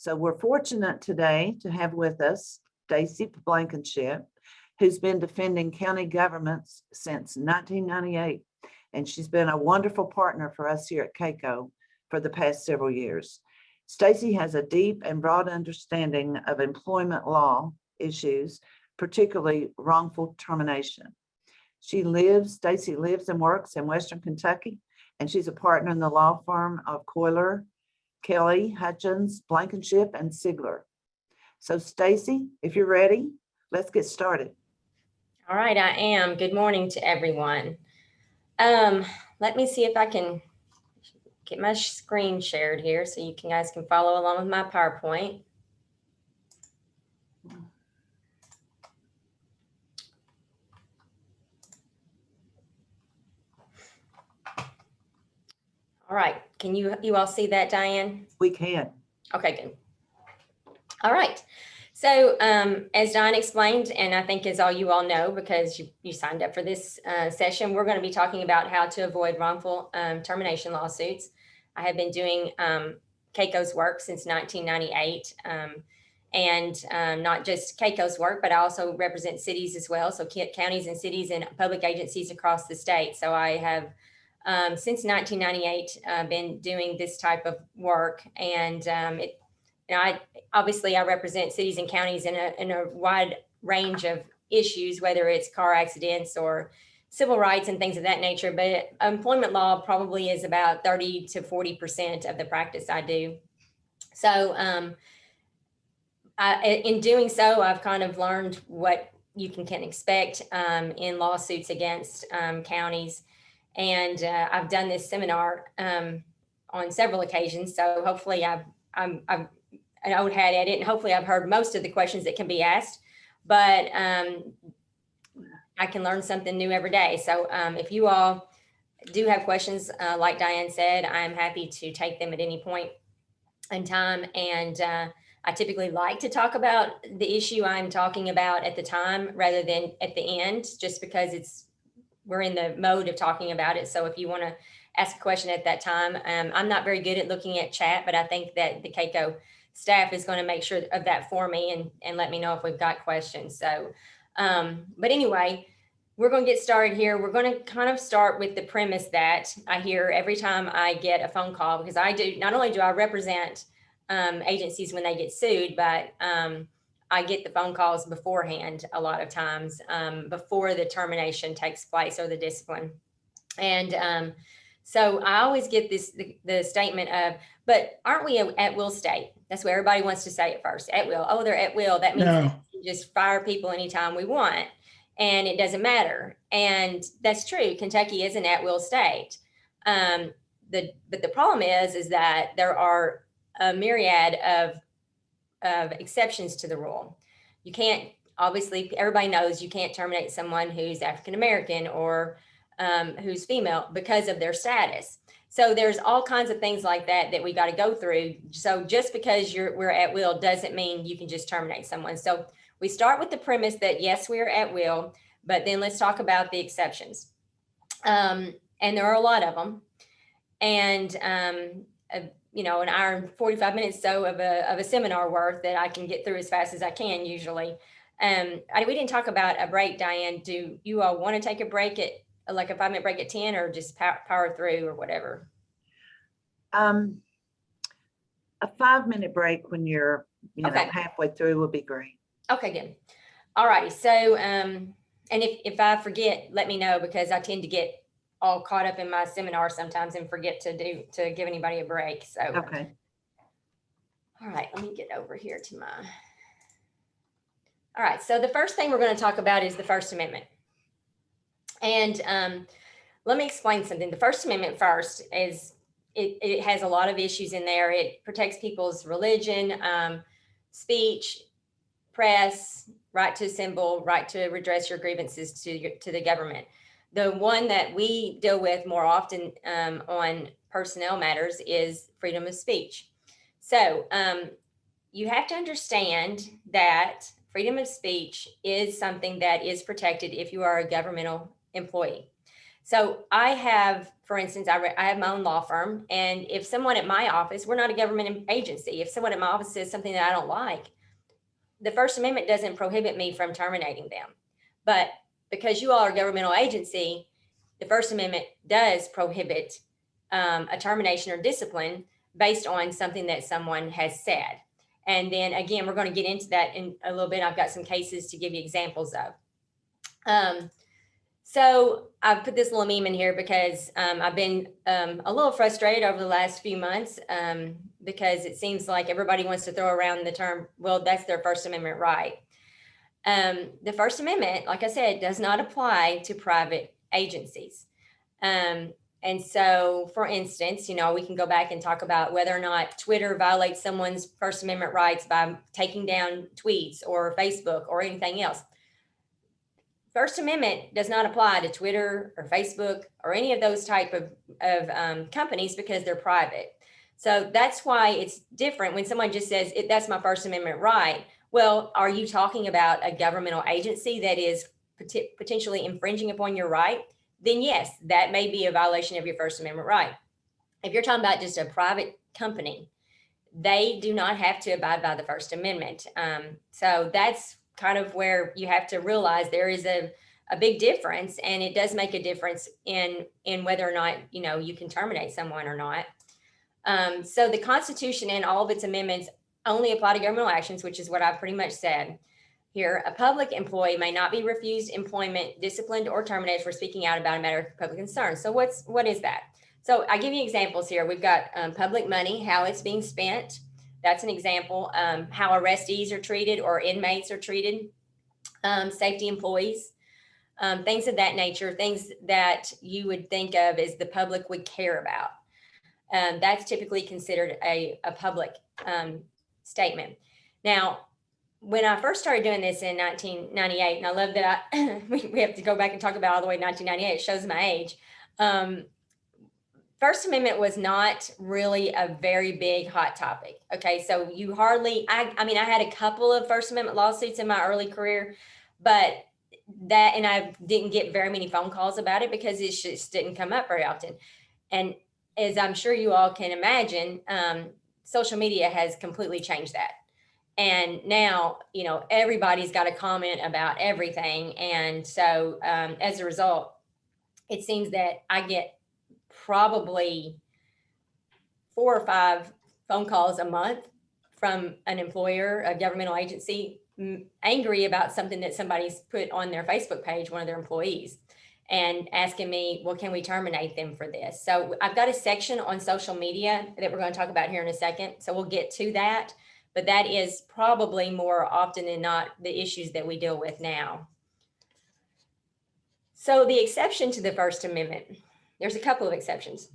So we're fortunate today to have with us Stacey Blankenship, who's been defending county governments since 1998. And she's been a wonderful partner for us here at KACo for the past several years. Stacey has a deep and broad understanding of employment law issues, particularly wrongful termination. Stacey lives and works in Western Kentucky, and she's a partner in the law firm of Coiler, Kelly, Hutchins, Blankenship, and Sigler. So Stacey, if you're ready, let's get started. All right, I am. Good morning to everyone. Let me see if I can get my screen shared here so you guys can follow along with my PowerPoint. All right, can you all see that, Diane? We can. Okay, good. All right. So as Diane explained, and I think as all you all know, because you signed up for this session, we're going to be talking about how to avoid wrongful termination lawsuits. I have been doing KACo's work since 1998, and not just KACo's work, but I also represent cities as well. So counties and cities and public agencies across the state. So I have since 1998 been doing this type of work, and I represent cities and counties in a wide range of issues, whether it's car accidents or civil rights and things of that nature. But employment law probably is about 30 to 40% of the practice I do. So in doing so, I've kind of learned what you can expect in lawsuits against counties. And I've done this seminar on several occasions. So hopefully I've an old hat at it, and hopefully I've heard most of the questions that can be asked, but I can learn something new every day. So if you all do have questions, like Diane said, I'm happy to take them at any point in time. And I typically like to talk about the issue I'm talking about at the time rather than at the end, just because we're in the mode of talking about it. So if you want to ask a question at that time, I'm not very good at looking at chat, but I think that the KACo staff is going to make sure of that for me and let me know if we've got questions. So, but anyway, we're going to get started here. We're going to kind of start with the premise that I hear every time I get a phone call, because not only do I represent agencies when they get sued, but I get the phone calls beforehand a lot of times, before the termination takes place or the discipline. And so I always get the statement of, but aren't we at will state? That's what everybody wants to say at first, at will. Oh, they're at will. That means that we can just fire people anytime we want, and it doesn't matter. And that's true. Kentucky is an at will state. But the problem is that there are a myriad of exceptions to the rule. You can't, obviously, everybody knows you can't terminate someone who's African American or who's female because of their status. So there's all kinds of things like that we got to go through. So just because we're at will doesn't mean you can just terminate someone. So we start with the premise that yes, we're at will, but then let's talk about the exceptions. And there are a lot of them. And an hour and 45 minutes so of a seminar worth that I can get through as fast as I can usually. We didn't talk about a break, Diane. Do you all want to take a break at like a 5-minute break at 10, or just power through or whatever? A 5-minute break when you're halfway through would be great. Okay, good. All righty. So and if I forget, let me know, because I tend to get all caught up in my seminar sometimes and forget to give anybody a break. So okay. All right, let me get over here to my. All right, so the first thing we're going to talk about is the First Amendment. And let me explain something. The First Amendment first is, it has a lot of issues in there. It protects people's religion, speech, press, right to assemble, right to redress your grievances to the government. The one that we deal with more often on personnel matters is freedom of speech. So you have to understand that freedom of speech is something that is protected if you are a governmental employee. So I have, for instance, I have my own law firm, and if someone at my office, we're not a government agency, if someone at my office says something that I don't like, the First Amendment doesn't prohibit me from terminating them. But because you all are a governmental agency, the First Amendment does prohibit a termination or discipline based on something that someone has said. And then again, we're going to get into that in a little bit. I've got some cases to give you examples of. So I've put this little meme in here because I've been a little frustrated over the last few months because it seems like everybody wants to throw around the term, well, that's their First Amendment right. The First Amendment, like I said, does not apply to private agencies. And so, for instance, we can go back and talk about whether or not Twitter violates someone's First Amendment rights by taking down tweets, or Facebook, or anything else. First Amendment does not apply to Twitter or Facebook or any of those type of companies because they're private. So that's why it's different when someone just says, that's my First Amendment right. Well, are you talking about a governmental agency that is potentially infringing upon your right? Then yes, that may be a violation of your First Amendment right. If you're talking about just a private company, they do not have to abide by the First Amendment. So that's kind of where you have to realize there is a big difference, and it does make a difference in whether or not you can terminate someone or not. So the Constitution and all of its amendments only apply to governmental actions, which is what I've pretty much said here. A public employee may not be refused employment, disciplined, or terminated for speaking out about a matter of public concern. So what is that? So I give you examples here. We've got public money, how it's being spent. That's an example. How arrestees are treated or inmates are treated. Safety employees, things of that nature, things that you would think of as the public would care about. That's typically considered a public statement. Now, when I first started doing this in 1998, and I love that we have to go back and talk about all the way to 1998, it shows my age. First Amendment was not really a very big hot topic. Okay, so you hardly, I mean, I had a couple of First Amendment lawsuits in my early career, but and I didn't get very many phone calls about it because it just didn't come up very often. And as I'm sure you all can imagine, social media has completely changed that. And now, everybody's got a comment about everything. And so as a result, it seems that I get probably 4 or 5 phone calls a month from an employer, a governmental agency, angry about something that somebody's put on their Facebook page, one of their employees, and asking me, well, can we terminate them for this? So I've got a section on social media that we're going to talk about here in a second. So we'll get to that. But that is probably more often than not the issues that we deal with now. So the exception to the First Amendment, there's a couple of exceptions.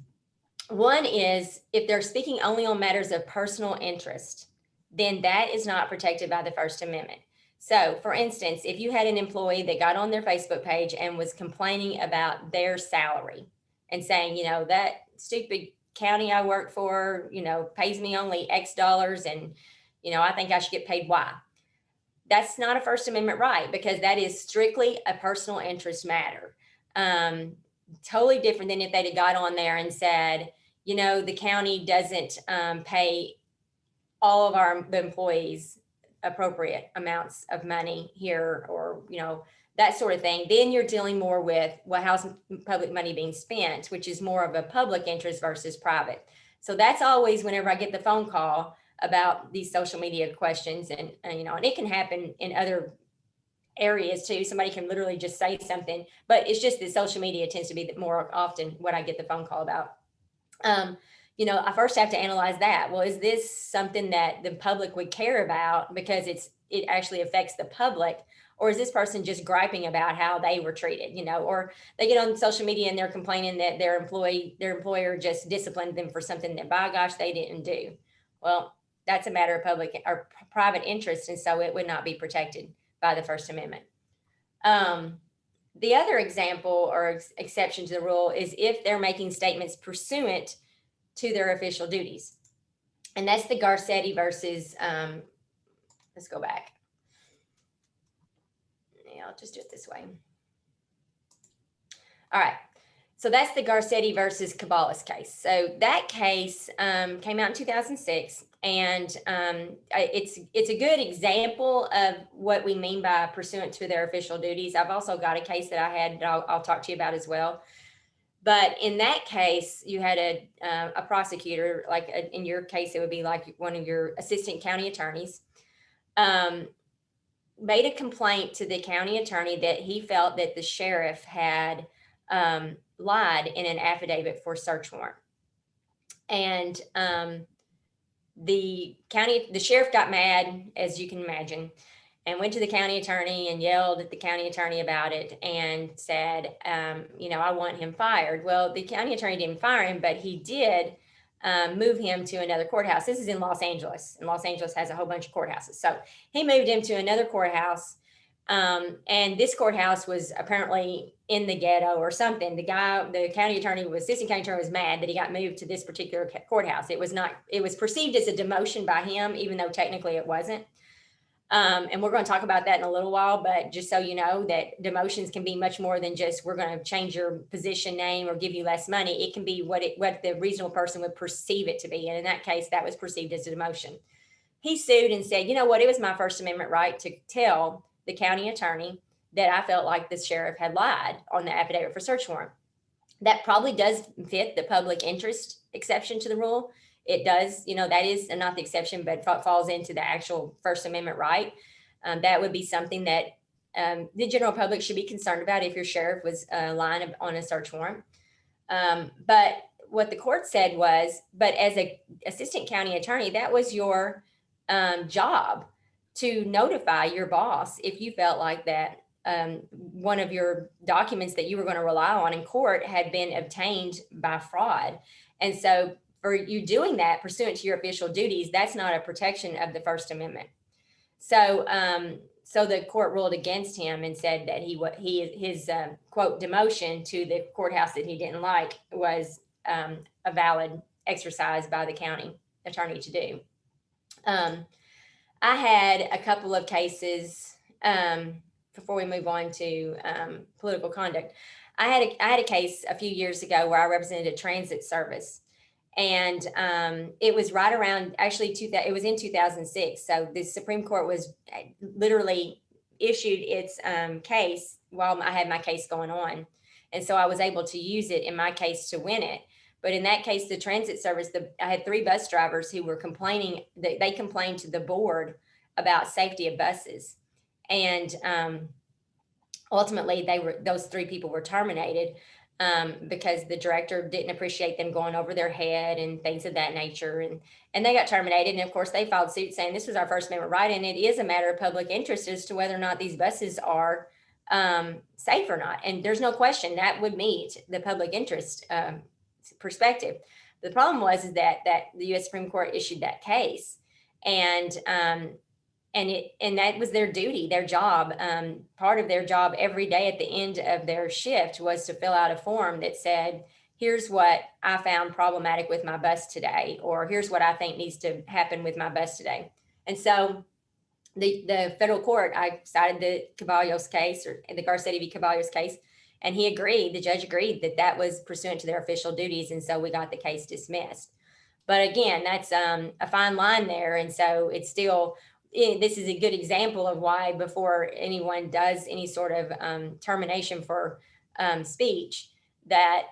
One is if they're speaking only on matters of personal interest, then that is not protected by the First Amendment. So for instance, if you had an employee that got on their Facebook page and was complaining about their salary and saying, that stupid county I work for, pays me only X dollars, and, I think I should get paid Y. That's not a First Amendment right, because that is strictly a personal interest matter. Totally different than if they'd have got on there and said, the county doesn't pay all of the employees appropriate amounts of money here, or, that sort of thing. Then you're dealing more with, well, how's public money being spent, which is more of a public interest versus private. So that's always whenever I get the phone call about these social media questions, and it can happen in other areas too. Somebody can literally just say something, but it's just that social media tends to be more often what I get the phone call about. I first have to analyze that. Well, is this something that the public would care about because it actually affects the public, or is this person just griping about how they were treated? Or they get on social media and they're complaining that their employer just disciplined them for something that, by gosh, they didn't do. Well, that's a matter of public or private interest, and so it would not be protected by the First Amendment. The other example or exception to the rule is if they're making statements pursuant to their official duties. And that's the Garcetti versus, let's go back. Yeah, I'll just do it this way. All right. So that's the Garcetti versus Caballos case. So that case came out in 2006, and it's a good example of what we mean by pursuant to their official duties. I've also got a case that I had that I'll talk to you about as well. But in that case, you had a prosecutor, like in your case, it would be like one of your assistant county attorneys, made a complaint to the county attorney that he felt that the sheriff had lied in an affidavit for search warrant. And the sheriff got mad, as you can imagine, and went to the county attorney and yelled at the county attorney about it and said, I want him fired. Well, the county attorney didn't fire him, but he did move him to another courthouse. This is in Los Angeles, and Los Angeles has a whole bunch of courthouses. So he moved him to another courthouse. And this courthouse was apparently in the ghetto or something. The assistant county attorney was mad that he got moved to this particular courthouse. It was perceived as a demotion by him, even though technically it wasn't. And we're going to talk about that in a little while, but just so you know that demotions can be much more than just, we're going to change your position name or give you less money. It can be what the reasonable person would perceive it to be. And in that case, that was perceived as a demotion. He sued and said, you know what, it was my First Amendment right to tell the county attorney that I felt like the sheriff had lied on the affidavit for search warrant. That probably does fit the public interest exception to the rule. It does, that is not the exception, but falls into the actual First Amendment right. That would be something that the general public should be concerned about if your sheriff was lying on a search warrant. But what the court said was, but as an assistant county attorney, that was your job to notify your boss if you felt like that one of your documents that you were going to rely on in court had been obtained by fraud. And so for you doing that pursuant to your official duties, that's not a protection of the First Amendment. So the court ruled against him and said that his quote demotion to the courthouse that he didn't like was a valid exercise by the county attorney to do. I had a couple of cases before we move on to political conduct. I had a case a few years ago where I represented a transit service. And it was right around, it was in 2006. So the Supreme Court was literally issued its case while I had my case going on. And so I was able to use it in my case to win it. But in that case, the transit service, I had 3 bus drivers who were complaining, they complained to the board about safety of buses. And ultimately, those 3 people were terminated. Because the director didn't appreciate them going over their head and things of that nature. And they got terminated. And of course, they filed suit saying this was our First Amendment right. And it is a matter of public interest as to whether or not these buses are safe or not. And there's no question that would meet the public interest perspective. The problem was that the U.S. Supreme Court issued that case. And that was their duty, their job. Part of their job every day at the end of their shift was to fill out a form that said, here's what I found problematic with my bus today, or here's what I think needs to happen with my bus today. And so the federal court, I cited the Caballos case, or the Garcetti v. Caballos case, and the judge agreed that was pursuant to their official duties. And so we got the case dismissed. But again, that's a fine line there. And so it's still, this is a good example of why before anyone does any sort of termination for speech, that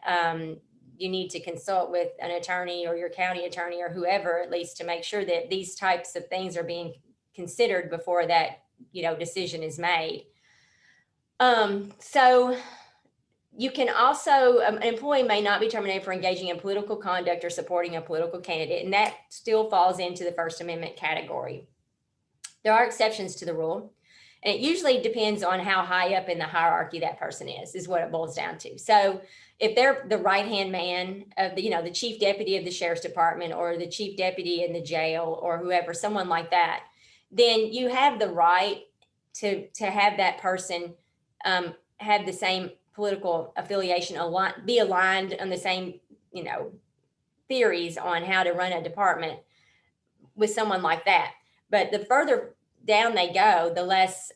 you need to consult with an attorney or your county attorney or whoever, at least, to make sure that these types of things are being considered before that decision is made. So you can also, an employee may not be terminated for engaging in political conduct or supporting a political candidate, and that still falls into the First Amendment category. There are exceptions to the rule, and it usually depends on how high up in the hierarchy that person is what it boils down to. So if they're the right-hand man of the chief deputy of the sheriff's department or the chief deputy in the jail or whoever, someone like that, then you have the right to have that person have the same political affiliation, be aligned on the same, theories on how to run a department with someone like that. But the further down they go, the less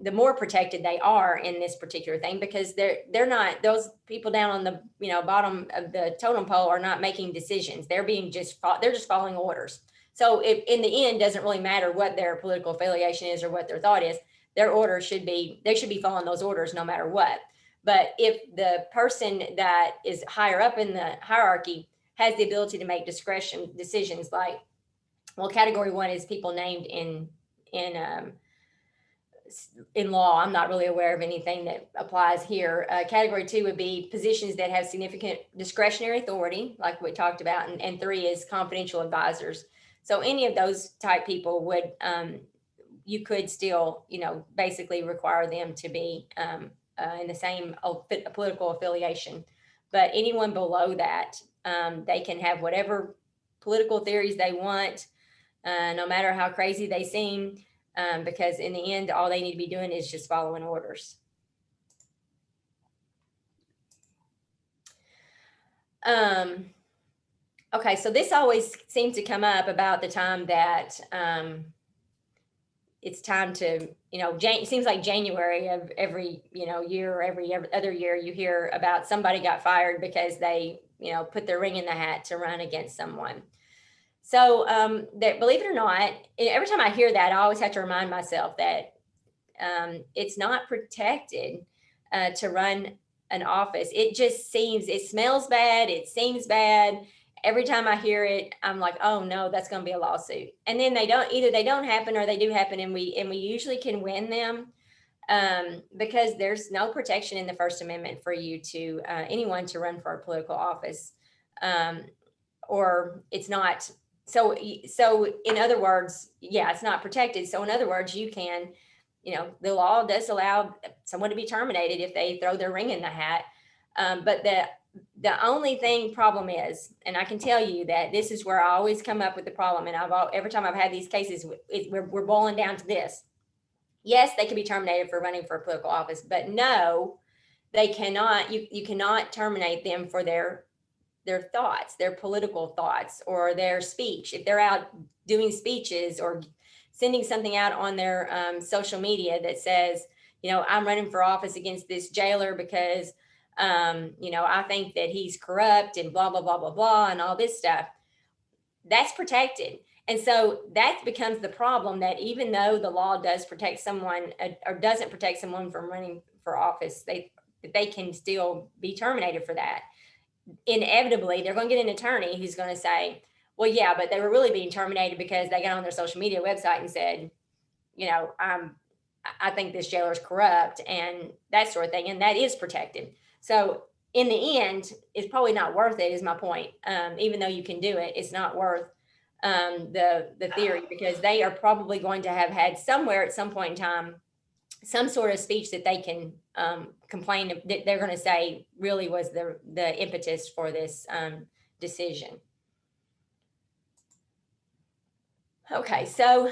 the more protected they are in this particular thing, because they're not, those people down on the, you know, bottom of the totem pole are not making decisions. They're they're just following orders. So it, in the end, doesn't really matter what their political affiliation is or what their thought is. Their order should be, they should be following those orders no matter what. But if the person that is higher up in the hierarchy has the ability to make discretion decisions, like, well, category 1 is people named in law. I'm not really aware of anything that applies here. Category 2 would be positions that have significant discretionary authority, like we talked about, and 3 is confidential advisors. So any of those type people would, you could still, you know, basically require them to be in the same political affiliation. But anyone below that, they can have whatever political theories they want, no matter how crazy they seem. Because in the end, all they need to be doing is just following orders. Okay, so this always seems to come up about the time that it's time to, you know, it seems like January of every, you know, year, or every other year, you hear about somebody got fired because they, you know, put their ring in the hat to run against someone. So that, believe it or not, every time I hear that, I always have to remind myself that it's not protected to run an office. It just seems, it smells bad. It seems bad. Every time I hear it, I'm like, oh no, that's going to be a lawsuit. And then either they don't happen or they do happen, and we usually can win them because there's no protection in the First Amendment for you to anyone to run for a political office, or it's not. So in other words, yeah, it's not protected. So in other words, you can, you know, the law does allow someone to be terminated if they throw their ring in the hat. But the only problem is, and I can tell you that this is where I always come up with the problem. And every time I've had these cases, we're boiling down to this. Yes, they can be terminated for running for a political office, but no, they cannot. You cannot terminate them for their thoughts, their political thoughts, or their speech. If they're out doing speeches or sending something out on their social media that says, you know, I'm running for office against this jailer because, you know, I think that he's corrupt and blah, blah, blah, blah, blah, and all this stuff, that's protected. And so that becomes the problem, that even though the law does protect someone or doesn't protect someone from running for office, they can still be terminated for that. Inevitably, they're going to get an attorney who's going to say, well, yeah, but they were really being terminated because they got on their social media website and said, you know, I think this jailer is corrupt and that sort of thing. And that is protected. So in the end, it's probably not worth it, is my point. Even though you can do it, it's not worth the theory, because they are probably going to have had somewhere at some point in time some sort of speech that they can complain that they're going to say really was the impetus for this decision. Okay, so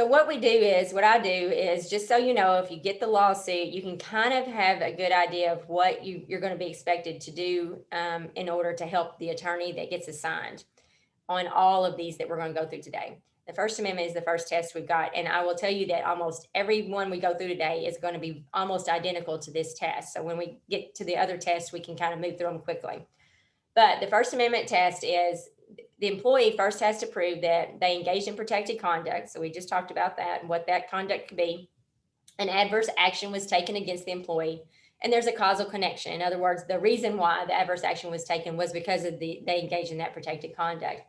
what I do is, just so you know, if you get the lawsuit, you can kind of have a good idea of what you're going to be expected to do in order to help the attorney that gets assigned on all of these that we're going to go through today. The First Amendment is the first test we've got. And I will tell you that almost every one we go through today is going to be almost identical to this test. So when we get to the other tests, we can kind of move through them quickly. But the First Amendment test is, the employee first has to prove that they engaged in protected conduct. So we just talked about that and what that conduct could be. An adverse action was taken against the employee, and there's a causal connection. In other words, the reason why the adverse action was taken was because of they engaged in that protected conduct.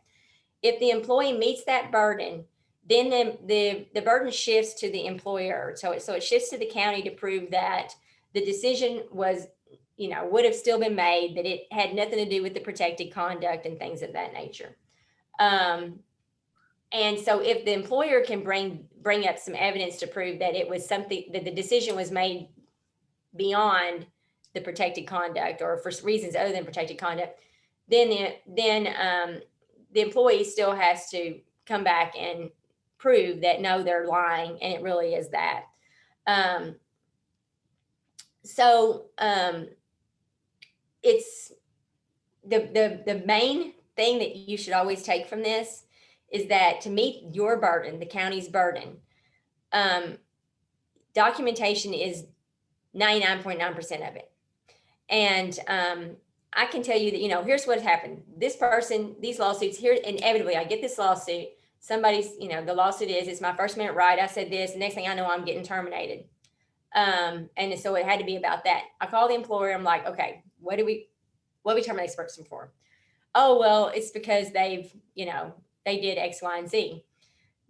If the employee meets that burden, then the burden shifts to the employer. So it shifts to the county to prove that the decision was, you know, would have still been made, that it had nothing to do with the protected conduct and things of that nature. And so if the employer can bring up some evidence to prove that it was something, that the decision was made beyond the protected conduct or for reasons other than protected conduct, then the employee still has to come back and prove that no, they're lying and it really is that. It's the main thing that you should always take from this is that to meet your burden, the county's burden, documentation is 99.9% of it. And I can tell you that, here's what happened. This person, these lawsuits here, inevitably, I get this lawsuit. Somebody's, the lawsuit it's my First Amendment right. I said this. The next thing I know, I'm getting terminated. And so it had to be about that. I call the employer. I'm like, okay, what do we terminate this person for? Oh, well, it's because they did X, Y, and Z.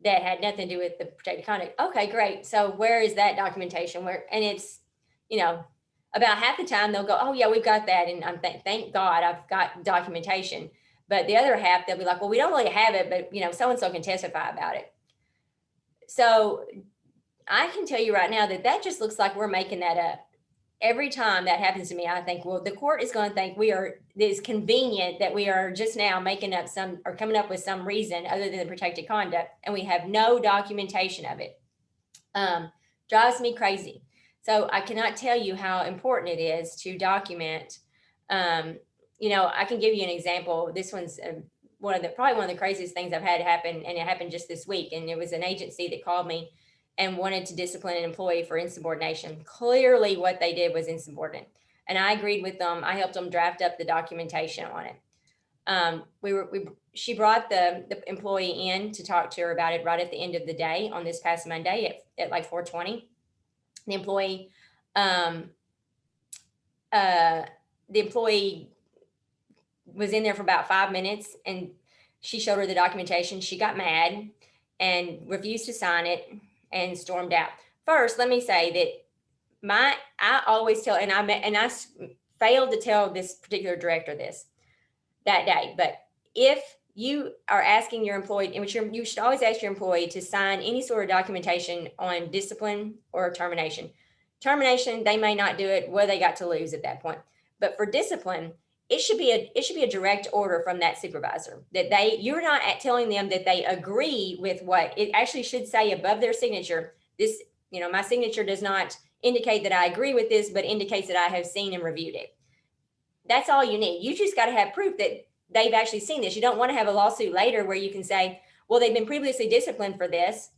That had nothing to do with the protected conduct. Okay, great. So where is that documentation? And it's, about half the time they'll go, oh yeah, we've got that. And I'm thank God I've got documentation. But the other half, they'll be like, well, we don't really have it, but so-and-so can testify about it. So I can tell you right now that just looks like we're making that up. Every time that happens to me, I think, well, the court is going to think it's convenient that we are just now making up coming up with some reason other than the protected conduct, and we have no documentation of it. Drives me crazy. So I cannot tell you how important it is to document. I can give you an example. This one's probably one of the craziest things I've had happen, and it happened just this week. And it was an agency that called me and wanted to discipline an employee for insubordination. Clearly what they did was insubordinate. And I agreed with them. I helped them draft up the documentation on it. She brought the employee in to talk to her about it right at the end of the day on this past Monday at like 4:20. The employee was in there for about 5 minutes, and she showed her the documentation. She got mad and refused to sign it and stormed out. First, let me say that I always tell, and I failed to tell this particular director this that day, but if you are asking your employee, in which you should always ask your employee to sign any sort of documentation on discipline or termination. Termination, they may not do it. What they got to lose at that point. But for discipline, it should be a direct order from that supervisor that you're not telling them that they agree with what it actually should say above their signature. This, my signature does not indicate that I agree with this, but indicates that I have seen and reviewed it. That's all you need. You just got to have proof that they've actually seen this. You don't want to have a lawsuit later where you can say, well, they've been previously disciplined for this.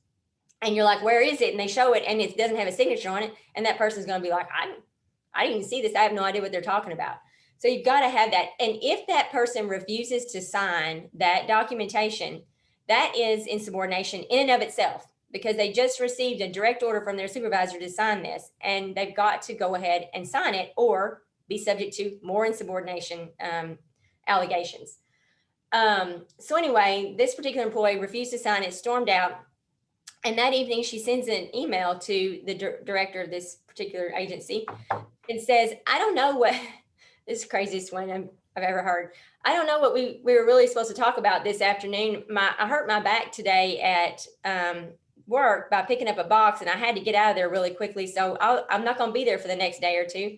And you're like, where is it? And they show it and it doesn't have a signature on it. And that person's going to be like, I didn't even see this. I have no idea what they're talking about. So you've got to have that. And if that person refuses to sign that documentation, that is insubordination in and of itself, because they just received a direct order from their supervisor to sign this, and they've got to go ahead and sign it or be subject to more insubordination allegations. So anyway, this particular employee refused to sign it, stormed out. And that evening she sends an email to the director of this particular agency and says, I don't know what, this is the craziest one I've ever heard. I don't know what we were really supposed to talk about this afternoon. I hurt my back today at work by picking up a box, and I had to get out of there really quickly. So I'm not going to be there for the next day or two.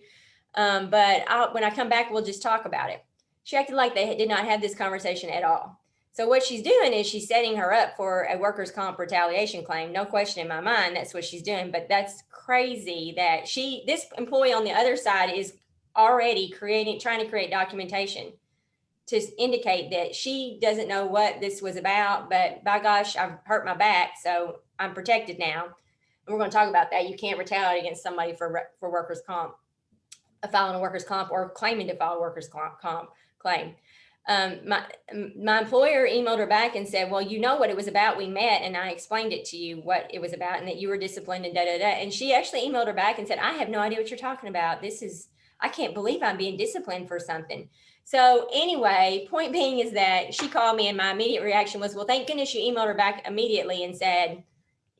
But when I come back, we'll just talk about it. She acted like they did not have this conversation at all. So what she's doing is she's setting her up for a workers' comp retaliation claim. No question in my mind, that's what she's doing. But that's crazy that this employee on the other side is already trying to create documentation to indicate that she doesn't know what this was about, but by gosh, I've hurt my back, so I'm protected now. And we're going to talk about that. You can't retaliate against somebody for workers' comp, filing a workers' comp or claiming to file a workers' comp claim. My employer emailed her back and said, well, you know what it was about. We met and I explained it to you what it was about and that you were disciplined and And she actually emailed her back and said, I have no idea what you're talking about. I can't believe I'm being disciplined for something. So anyway, point being is that she called me and my immediate reaction was, well, thank goodness you emailed her back immediately and said,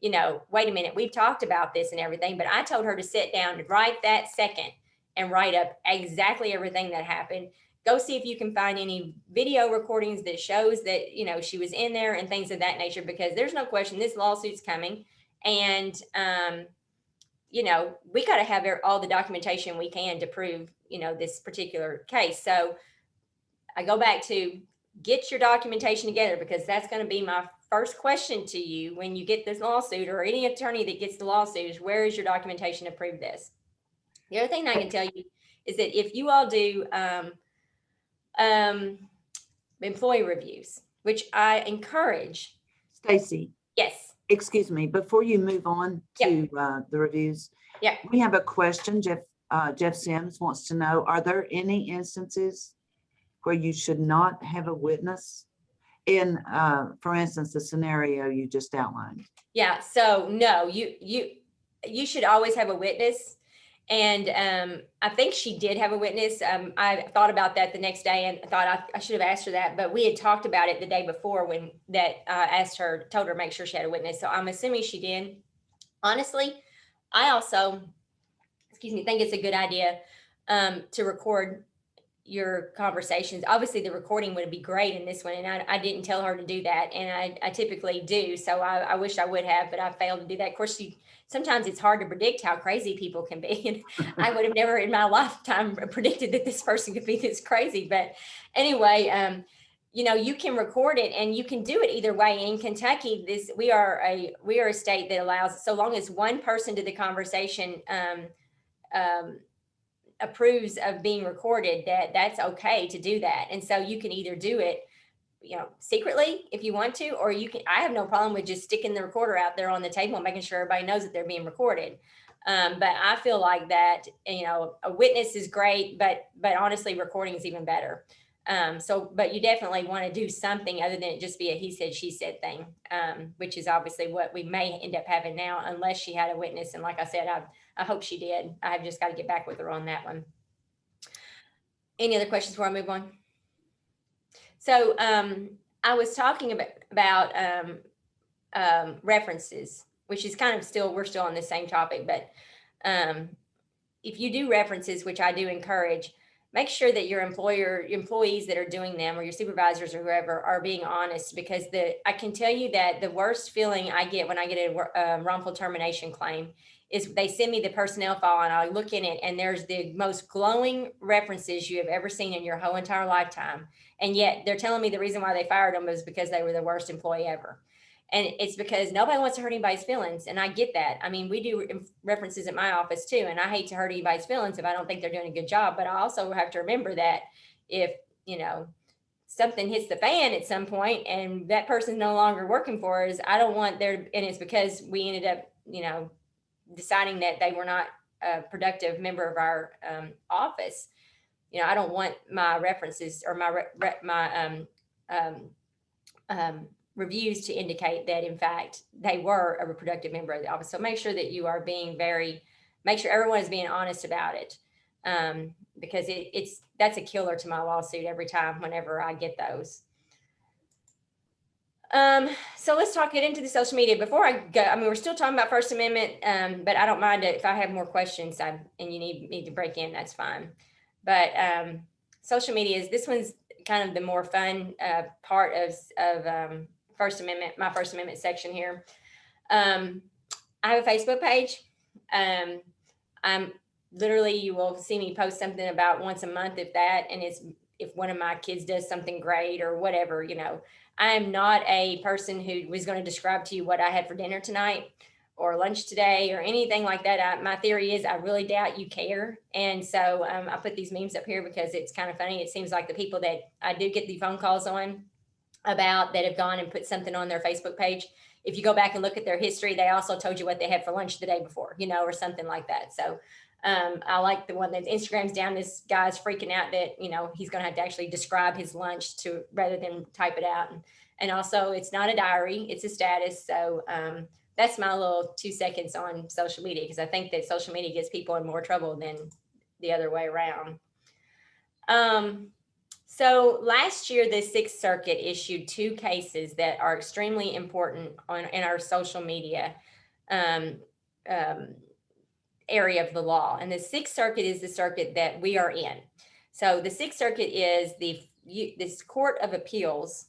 wait a minute, we've talked about this and everything, but I told her to sit down right that second and write up exactly everything that happened. Go see if you can find any video recordings that shows that, she was in there and things of that nature, because there's no question this lawsuit's coming. And, we got to have all the documentation we can to prove, this particular case. So I go back to get your documentation together, because that's going to be my first question to you when you get this lawsuit, or any attorney that gets the lawsuit, is where is your documentation to prove this? The other thing I can tell you is that if you all do employee reviews, which I encourage. Stacy. Yes. Excuse me, before you move on to the reviews. Yeah. We have a question. Jeff Sims wants to know, are there any instances where you should not have a witness in, for instance, the scenario you just outlined? Yeah, so no, you should always have a witness. And I think she did have a witness. I thought about that the next day and thought I should have asked her that, but we had talked about it the day before when that asked her, told her to make sure she had a witness. So I'm assuming she did. Honestly, I also, think it's a good idea to record your conversations. Obviously, the recording would be great in this one, and I didn't tell her to do that, and I typically do. So I wish I would have, but I failed to do that. Of course, sometimes it's hard to predict how crazy people can be, and I would have never in my lifetime predicted that this person could be this crazy. But anyway, you can record it, and you can do it either way. In Kentucky, we are a state that allows, so long as one person to the conversation approves of being recorded, that's okay to do that. And so you can either do it, secretly if you want to, or you can, I have no problem with just sticking the recorder out there on the table and making sure everybody knows that they're being recorded. But I feel like that, a witness is great, but honestly, recording is even better. But you definitely want to do something other than it just be a he said, she said thing, which is obviously what we may end up having now, unless she had a witness. And like I said, I hope she did. I've just got to get back with her on that one. Any other questions before I move on? So I was talking about references, which is kind of we're still on the same topic, but if you do references, which I do encourage, make sure that your employees that are doing them, or your supervisors or whoever, are being honest, because I can tell you that the worst feeling I get when I get a wrongful termination claim is they send me the personnel file and I look in it and there's the most glowing references you have ever seen in your whole entire lifetime. And yet they're telling me the reason why they fired them was because they were the worst employee ever. And it's because nobody wants to hurt anybody's feelings. And I get that. I mean, we do references at my office too. And I hate to hurt anybody's feelings if I don't think they're doing a good job. But I also have to remember that if, something hits the fan at some point and that person's no longer working for us, I don't want and it's because we ended up, deciding that they were not a productive member of our office. I don't want my references or my reviews to indicate that in fact they were a productive member of the office. So make sure that you are make sure everyone is being honest about it, because that's a killer to my lawsuit every time whenever I get those. So let's get into the social media. Before I go, we're still talking about First Amendment, but I don't mind if I have more questions and you need to break in, that's fine. But social media this one's kind of the more fun part of First Amendment, my First Amendment section here. I have a Facebook page. I'm literally, you will see me post something about once a month, if that, and if one of my kids does something great or whatever, I am not a person who was going to describe to you what I had for dinner tonight or lunch today or anything like that. My theory is I really doubt you care. And so I put these memes up here because it's kind of funny. It seems like the people that I do get the phone calls on about that have gone and put something on their Facebook page, if you go back and look at their history, they also told you what they had for lunch the day before, or something like that. So I like the one that Instagram's down. This guy's freaking out that, he's going to have to actually describe his lunch rather than type it out. And also it's not a diary, it's a status. So that's my little 2 seconds on social media, because I think that social media gets people in more trouble than the other way around. So last year, the Sixth Circuit issued 2 cases that are extremely important in our social media area of the law. And the Sixth Circuit is the circuit that we are in. So the Sixth Circuit is this Court of Appeals,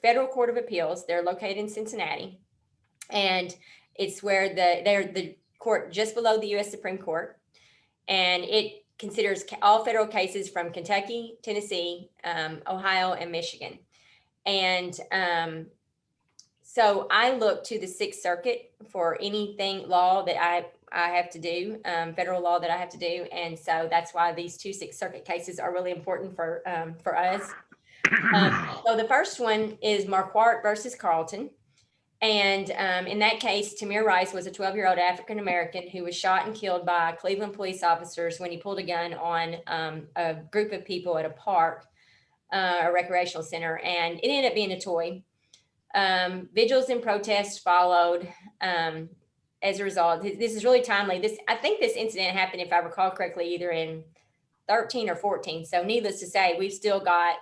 Federal Court of Appeals. They're located in Cincinnati. And it's where they're the court just below the U.S. Supreme Court. And it considers all federal cases from Kentucky, Tennessee, Ohio, and Michigan. And so I look to the Sixth Circuit for anything law that I have to do, federal law that I have to do. And so that's why these 2 Sixth Circuit cases are really important for us. So the first one is Marquardt versus Carlton. And in that case, Tamir Rice was a 12-year-old African-American who was shot and killed by Cleveland police officers when he pulled a gun on a group of people at a park, a recreational center, and it ended up being a toy. Vigils and protests followed as a result. This is really timely. I think this incident happened, if I recall correctly, either in 13 or 14. So needless to say, we've still got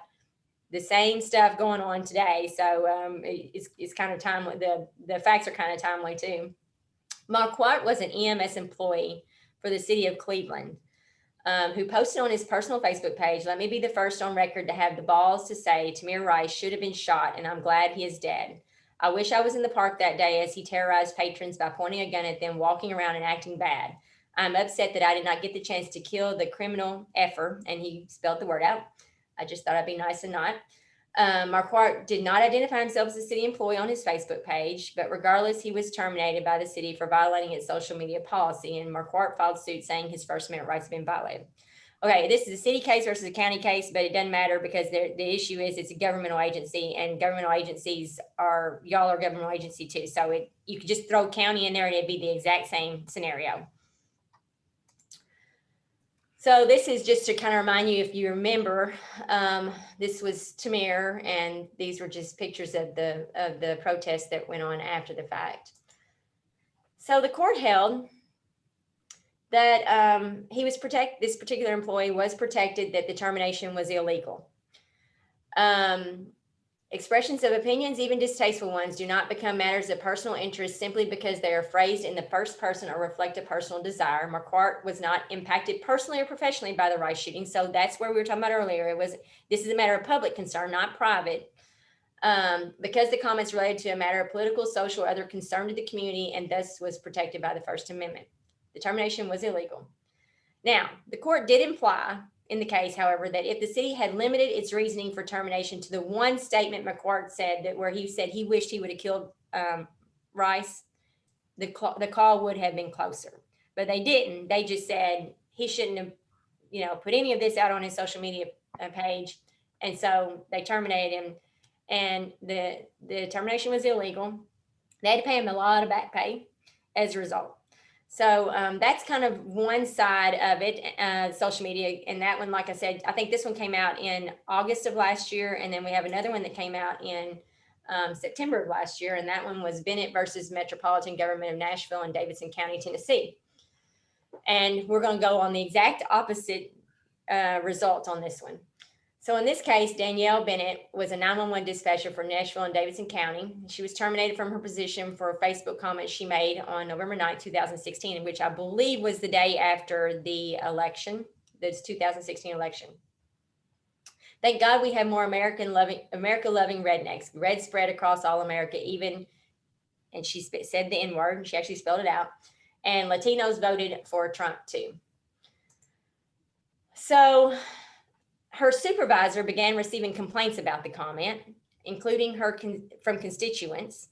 the same stuff going on today. So it's kind of timely. The facts are kind of timely too. Marquardt was an EMS employee for the city of Cleveland who posted on his personal Facebook page, "Let me be the first on record to have the balls to say Tamir Rice should have been shot, and I'm glad he is dead. I wish I was in the park that day as he terrorized patrons by pointing a gun at them, walking around and acting bad. I'm upset that I did not get the chance to kill the criminal effer," and he spelled the word out. I just thought I'd be nice and not. Marquardt did not identify himself as a city employee on his Facebook page, but regardless, he was terminated by the city for violating its social media policy, and Marquardt filed suit saying his First Amendment rights have been violated. Okay, this is a city case versus a county case, but it doesn't matter because the issue is it's a governmental agency, and governmental agencies y'all are governmental agency too. So you could just throw county in there and it'd be the exact same scenario. So this is just to kind of remind you, if you remember, this was Tamir, and these were just pictures of the protests that went on after the fact. So the court held that this particular employee was protected, that the termination was illegal. Expressions of opinions, even distasteful ones, do not become matters of personal interest simply because they are phrased in the first person or reflect a personal desire. Marquardt was not impacted personally or professionally by the Rice shooting. So that's where we were talking about earlier. This is a matter of public concern, not private. Because the comments related to a matter of political, social, or other concern to the community, and thus was protected by the First Amendment. The termination was illegal. Now, the court did imply in the case, however, that if the city had limited its reasoning for termination to the one statement Marquardt said, that where he said he wished he would have killed Rice, the call would have been closer. But they didn't. They just said he shouldn't have, put any of this out on his social media page, and so they terminated him. And the termination was illegal. They had to pay him a lot of back pay as a result. So that's kind of one side of it, social media. And that one, like I said, I think this one came out in August of last year. And then we have another one that came out in September of last year. And that one was Bennett versus Metropolitan Government of Nashville and Davidson County, Tennessee. And we're going to go on the exact opposite results on this one. So in this case, Danielle Bennett was a 911 dispatcher for Nashville and Davidson County. She was terminated from her position for a Facebook comment she made on November 9, 2016, which I believe was the day after the election, the 2016 election. Thank God we have more America-loving rednecks. Red spread across all America, even, and she said the N-word, and she actually spelled it out, and Latinos voted for Trump too. So her supervisor began receiving complaints about the comment, including from constituents,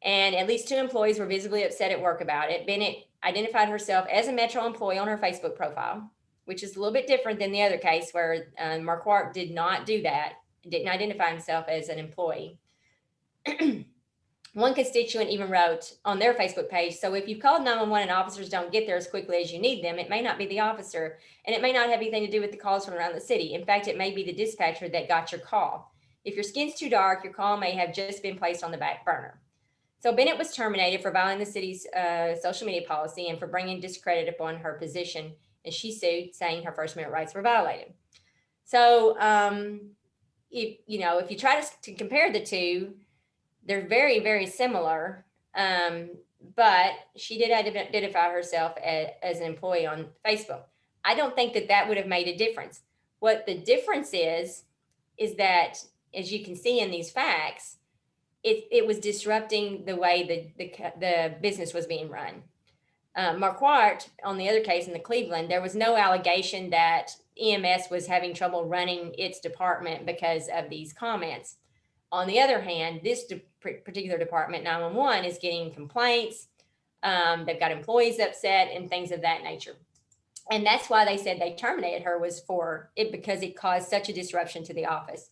and at least 2 employees were visibly upset at work about it. Bennett identified herself as a Metro employee on her Facebook profile, which is a little bit different than the other case where Marquardt did not do that, didn't identify himself as an employee. One constituent even wrote on their Facebook page, "So if you've called 911 and officers don't get there as quickly as you need them, it may not be the officer, and it may not have anything to do with the calls from around the city. In fact, it may be the dispatcher that got your call. If your skin's too dark, your call may have just been placed on the back burner." So Bennett was terminated for violating the city's social media policy and for bringing discredit upon her position, and she sued, saying her First Amendment rights were violated. So if you try to compare the two, they're very, very similar, but she did identify herself as an employee on Facebook. I don't think that would have made a difference. What the difference is that, as you can see in these facts, it was disrupting the way the business was being run. Marquardt, on the other case in the Cleveland, there was no allegation that EMS was having trouble running its department because of these comments. On the other hand, this particular department, 911, is getting complaints. They've got employees upset and things of that nature. And that's why they said they terminated her, was for it because it caused such a disruption to the office.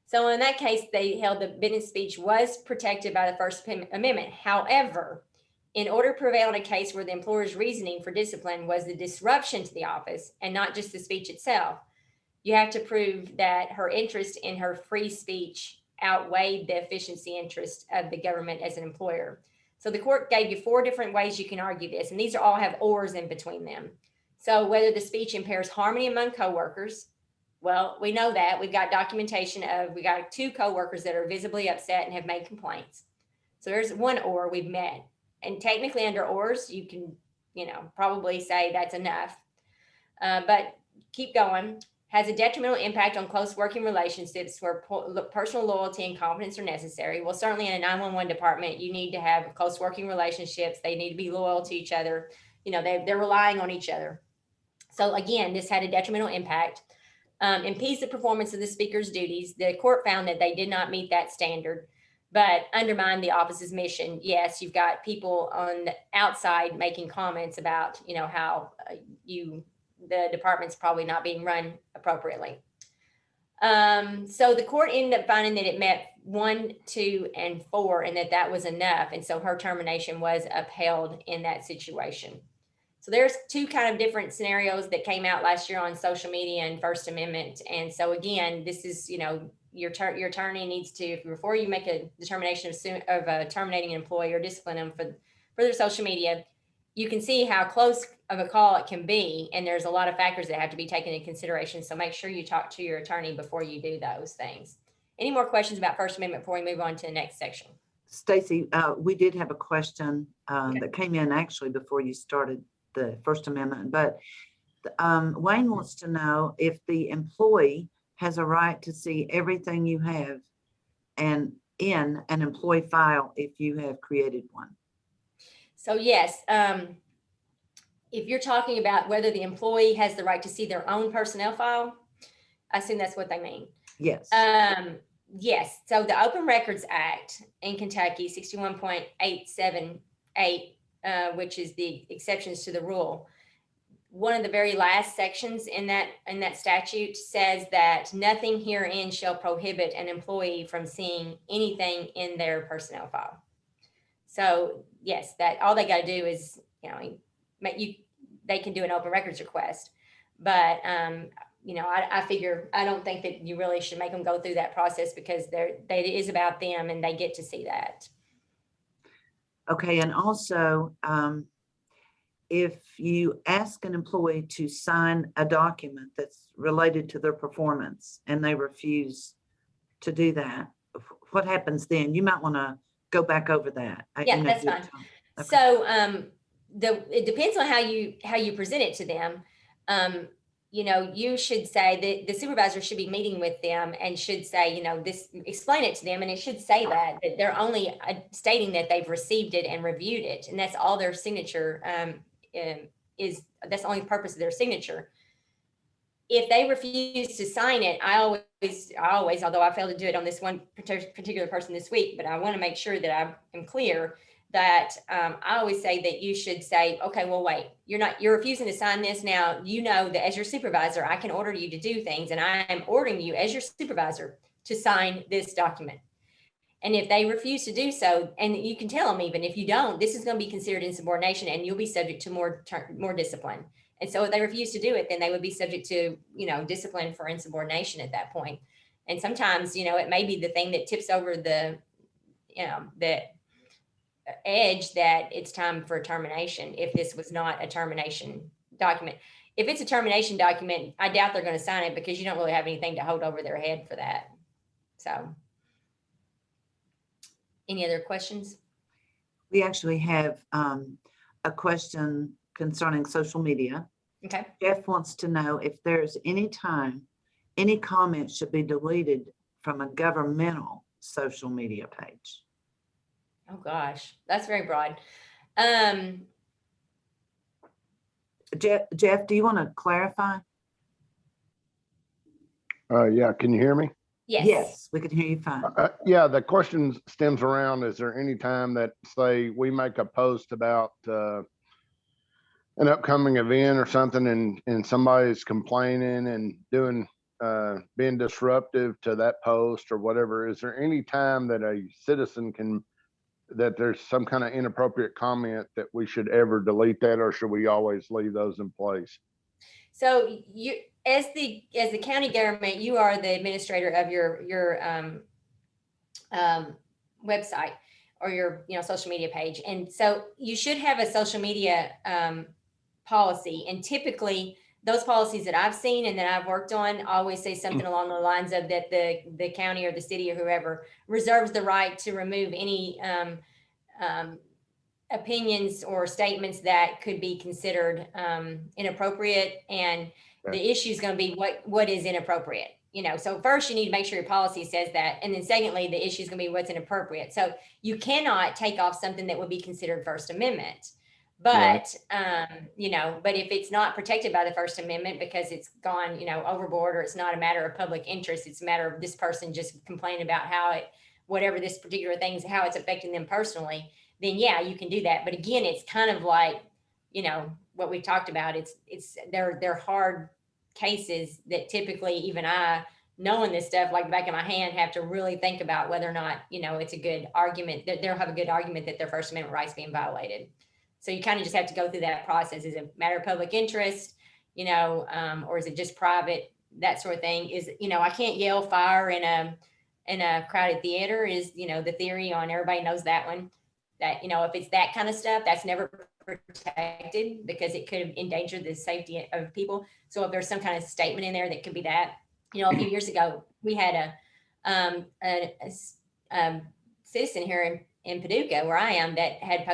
So in that case, they held the business speech was protected by the First Amendment. However, in order to prevail in a case where the employer's reasoning for discipline was the disruption to the office and not just the speech itself, you have to prove that her interest in her free speech outweighed the efficiency interest of the government as an employer. So the court gave you 4 different ways you can argue this, and these all have ors in between them. So whether the speech impairs harmony among coworkers, well, we know that. We've got documentation of, we got 2 coworkers that are visibly upset and have made complaints. So there's one or we've met. And technically under ors, you can, probably say that's enough. But keep going. Has a detrimental impact on close working relationships where personal loyalty and competence are necessary. Well, certainly in a 911 department, you need to have close working relationships. They need to be loyal to each other. They're relying on each other. So again, this had a detrimental impact. Impedes the performance of the speaker's duties. The court found that they did not meet that standard, but undermined the office's mission. Yes, you've got people on the outside making comments about, how the department's probably not being run appropriately. So the court ended up finding that it met 1, 2, and 4, and that was enough. And so her termination was upheld in that situation. So there's 2 kind of different scenarios that came out last year on social media and First Amendment. And so again, this is, your attorney needs to, before you make a determination of terminating an employee or discipline them for their social media, you can see how close of a call it can be. And there's a lot of factors that have to be taken into consideration. So make sure you talk to your attorney before you do those things. Any more questions about First Amendment before we move on to the next section? Stacy, we did have a question Okay. that came in actually before you started the First Amendment, but Wayne wants to know if the employee has a right to see everything you have and in an employee file if you have created one. So yes, if you're talking about whether the employee has the right to see their own personnel file, I assume that's what they mean. Yes. Yes. So the Open Records Act in Kentucky, 61.878, which is the exceptions to the rule. One of the very last sections in that statute says that nothing herein shall prohibit an employee from seeing anything in their personnel file. So yes, that all they got to do is, they can do an open records request, but I figure I don't think that you really should make them go through that process because it is about them and they get to see that. Okay, and also, if you ask an employee to sign a document that's related to their performance and they refuse to do that, what happens then? You might want to go back over that. Yeah, that's fine. Okay. So it depends on how you present it to them. You should say that the supervisor should be meeting with them and should say, explain it to them. And it should say that they're only stating that they've received it and reviewed it. And that's all their signature that's the only purpose of their signature. If they refuse to sign it, I always, although I failed to do it on this one particular person this week, but I want to make sure that I am clear that I always say that you should say, okay, well, wait, you're refusing to sign this. Now, that as your supervisor, I can order you to do things, and I am ordering you as your supervisor to sign this document. And if they refuse to do so, and you can tell them, even if you don't, this is going to be considered insubordination and you'll be subject to more discipline. And so if they refuse to do it, then they would be subject to, discipline for insubordination at that point. And sometimes, it may be the thing that tips over the edge that it's time for a termination if this was not a termination document. If it's a termination document, I doubt they're going to sign it because you don't really have anything to hold over their head for that. So, any other questions? We actually have a question concerning social media. Okay. Jeff wants to know if there's any time any comment should be deleted from a governmental social media page. Oh gosh, that's very broad. Jeff, do you want to clarify? Yeah, can you hear me? Yes, we can hear you fine. Yeah, the question stems around, is there any time that, say, we make a post about an upcoming event or something and somebody's complaining and doing being disruptive to that post or whatever, is there any time that a citizen that there's some kind of inappropriate comment that we should ever delete that, or should we always leave those in place? So you, as the county government, you are the administrator of your website or your social media page, and so you should have a social media policy. And typically, those policies that I've seen and that I've worked on always say something along the lines of that the county or the city or whoever reserves the right to remove any opinions or statements that could be considered inappropriate, and the issue is going to be what is inappropriate. So first you need to make sure your policy says that, and then secondly the issue is going to be what's inappropriate. So you cannot take off something that would be considered First Amendment, but but if it's not protected by the First Amendment because it's gone overboard, or it's not a matter of public interest, it's a matter of this person just complaining about how whatever this particular thing is, how it's affecting them personally, then yeah, you can do that. But again, it's kind of like, what we talked about. They're hard cases that typically even I, knowing this stuff like the back of my hand, have to really think about whether or not, it's a good argument that they'll have a good argument that their First Amendment rights being violated. So you kind of just have to go through that process. Is it a matter of public interest, or is it just private, that sort of thing? Is, I can't yell fire in a crowded theater is, the theory on, everybody knows that one. That, if it's that kind of stuff, that's never protected because it could endanger the safety of people. So if there's some kind of statement in there that could be that, a few years ago, we had a citizen here in Paducah, where I am, that had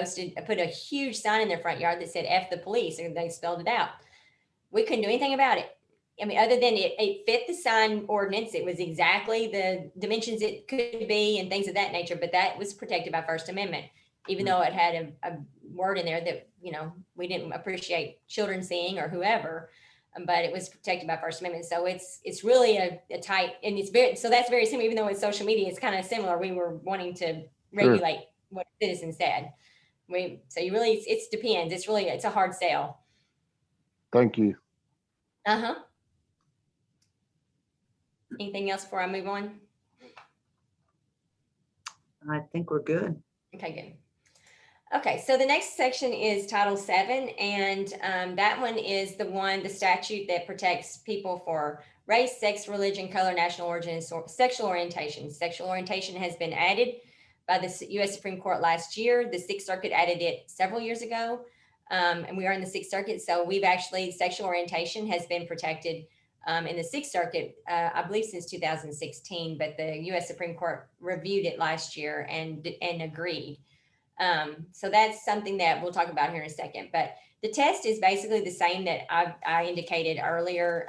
put a huge sign in their front yard that said "F the police," and they spelled it out. We couldn't do anything about it. I mean, other than it fit the sign ordinance, it was exactly the dimensions it could be and things of that nature, but that was protected by First Amendment, even though it had a word in there that, we didn't appreciate children seeing or whoever, but it was protected by First Amendment. So it's really a tight, and so that's very similar, even though it's social media, it's kind of similar. We were wanting to regulate what citizens said. So you really, it depends. It's a hard sell. Thank you. Uh-huh. Anything else before I move on? I think we're good. Okay, good. Okay, so the next section is Title VII, and that one is the statute that protects people for race, sex, religion, color, national origin, and sexual orientation. Sexual orientation has been added by the U.S. Supreme Court last year. The Sixth Circuit added it several years ago, and we are in the Sixth Circuit, so sexual orientation has been protected in the Sixth Circuit, I believe since 2016, but the U.S. Supreme Court reviewed it last year and agreed. So that's something that we'll talk about here in a second. But the test is basically the same that I indicated earlier,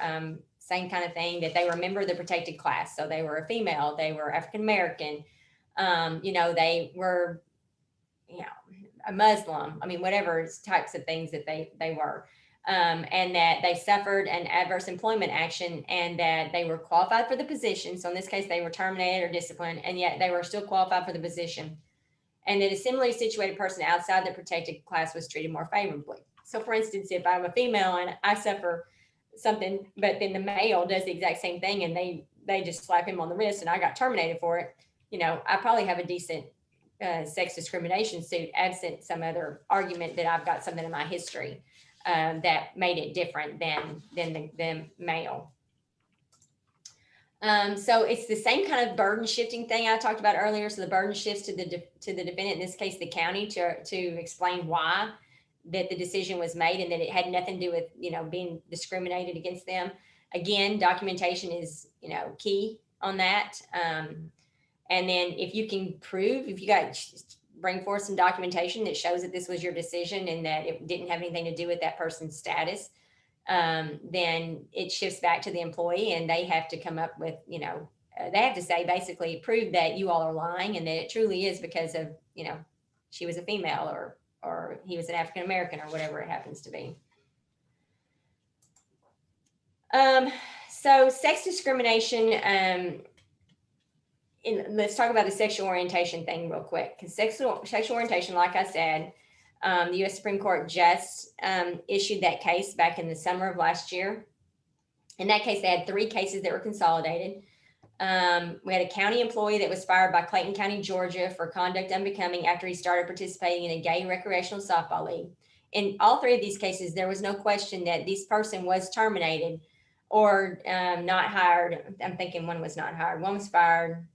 same kind of thing, that they were a member of the protected class. So they were a female, they were African American, they were, a Muslim, whatever types of things that they were. And that they suffered an adverse employment action, and that they were qualified for the position. So in this case, they were terminated or disciplined, and yet they were still qualified for the position. And that a similarly situated person outside the protected class was treated more favorably. So for instance, if I'm a female and I suffer something, but then the male does the exact same thing and they just slap him on the wrist and I got terminated for it, I probably have a decent sex discrimination suit, absent some other argument that I've got something in my history that made it different than the male. So it's the same kind of burden shifting thing I talked about earlier. So the burden shifts to the defendant, in this case, the county, to explain why that the decision was made and that it had nothing to do with, being discriminated against them. Again, documentation is, key on that. And then if you can prove, if you bring forth some documentation that shows that this was your decision and that it didn't have anything to do with that person's status, then it shifts back to the employee, and they have to come up with, they have to say, basically prove that you all are lying and that it truly is because of, she was a female or he was an African American or whatever it happens to be. So sex discrimination, let's talk about the sexual orientation thing real quick, because sexual orientation, like I said, the U.S. Supreme Court just issued that case back in the summer of last year. In that case, they had 3 cases that were consolidated. We had a county employee that was fired by Clayton County, Georgia for conduct unbecoming after he started participating in a gay recreational softball league. In all 3 of these cases, there was no question that this person was terminated or not hired. I'm thinking one was not hired, one was fired.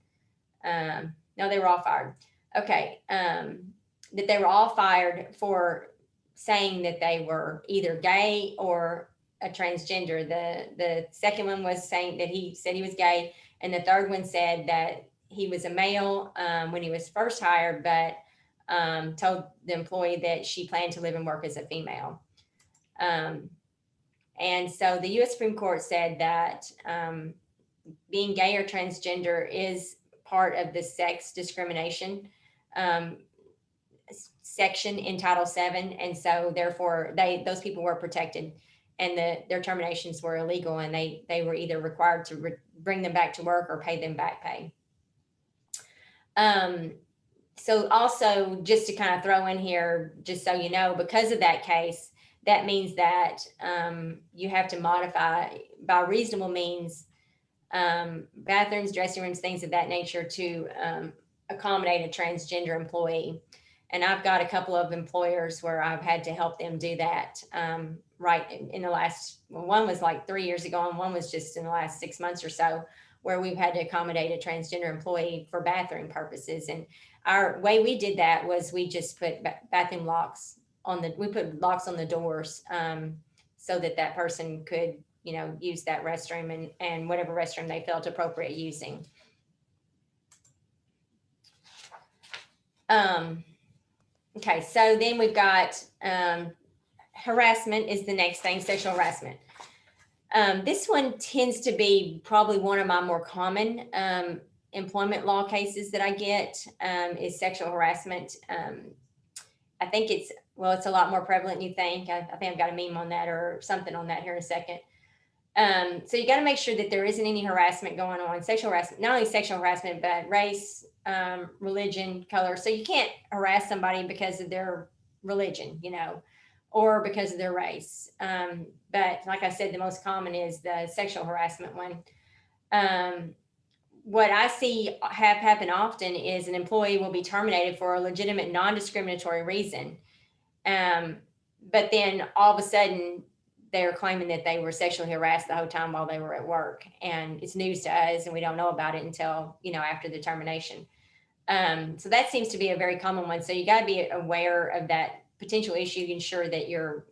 No, they were all fired. Okay. That they were all fired for saying that they were either gay or a transgender. The second one was saying that he said he was gay, and the third one said that he was a male when he was first hired, but told the employee that she planned to live and work as a female. And so the U.S. Supreme Court said that being gay or transgender is part of the sex discrimination section in Title VII, and so therefore those people were protected, and their terminations were illegal, and they were either required to bring them back to work or pay them back pay. So also, just to kind of throw in here, just so you know, because of that case, that means that you have to modify by reasonable means bathrooms, dressing rooms, things of that nature to accommodate a transgender employee. And I've got a couple of employers where I've had to help them do that right in the last, well, one was like 3 years ago, and one was just in the last 6 months or so, where we've had to accommodate a transgender employee for bathroom purposes. And our way we did that was we just put bathroom locks we put locks on the doors so that person could, use that restroom and whatever restroom they felt appropriate using. Okay, so then we've got harassment is the next thing, sexual harassment. This one tends to be probably one of my more common employment law cases that I get is sexual harassment. I think it's a lot more prevalent than you think. I think I've got a meme on that or something on that here in a second. So you got to make sure that there isn't any harassment going on. Sexual harassment, not only sexual harassment, but race, religion, color. So you can't harass somebody because of their religion, or because of their race. But like I said, the most common is the sexual harassment one. What I see have happen often is an employee will be terminated for a legitimate non-discriminatory reason. But then all of a sudden they're claiming that they were sexually harassed the whole time while they were at work. And it's news to us, and we don't know about it until, after the termination. So that seems to be a very common one. So you got to be aware of that potential issue, ensure that your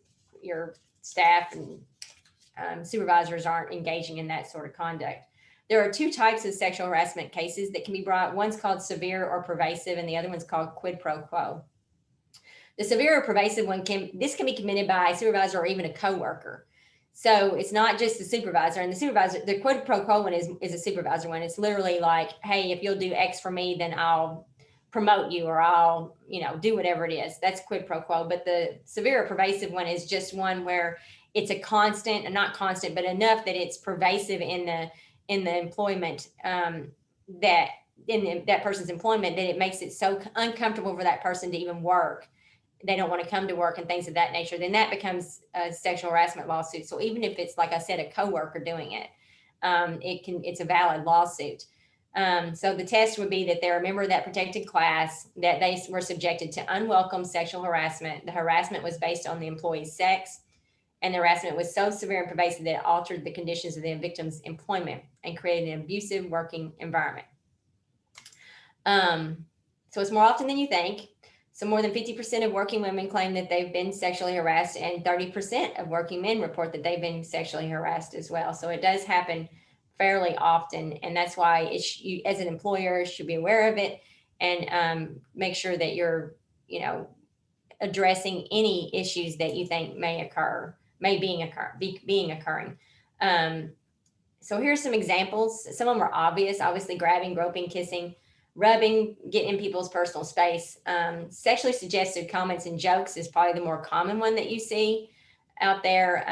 staff and supervisors aren't engaging in that sort of conduct. There are 2 types of sexual harassment cases that can be brought. One's called severe or pervasive, and the other one's called quid pro quo. The severe or pervasive one can be committed by a supervisor or even a coworker. So it's not just the supervisor. And the quid pro quo one is a supervisor one. It's literally like, hey, if you'll do X for me, then I'll promote you, or I'll, do whatever it is. That's quid pro quo. But the severe or pervasive one is just one where it's a constant, and not constant, but enough that it's pervasive in the employment, that in that person's employment, that it makes it so uncomfortable for that person to even work. They don't want to come to work and things of that nature. Then that becomes a sexual harassment lawsuit. So even if it's, like I said, a coworker doing it, it's a valid lawsuit. So the test would be that they're a member of that protected class, that they were subjected to unwelcome sexual harassment. The harassment was based on the employee's sex, and the harassment was so severe and pervasive that it altered the conditions of the victim's employment and created an abusive working environment. So it's more often than you think. So more than 50% of working women claim that they've been sexually harassed, and 30% of working men report that they've been sexually harassed as well. So it does happen fairly often. And that's why you, as an employer, should be aware of it and make sure that you're, addressing any issues that you think may be occurring. So here's some examples. Some of them are obvious, obviously grabbing, groping, kissing, rubbing, getting in people's personal space. Sexually suggested comments and jokes is probably the more common one that you see out there.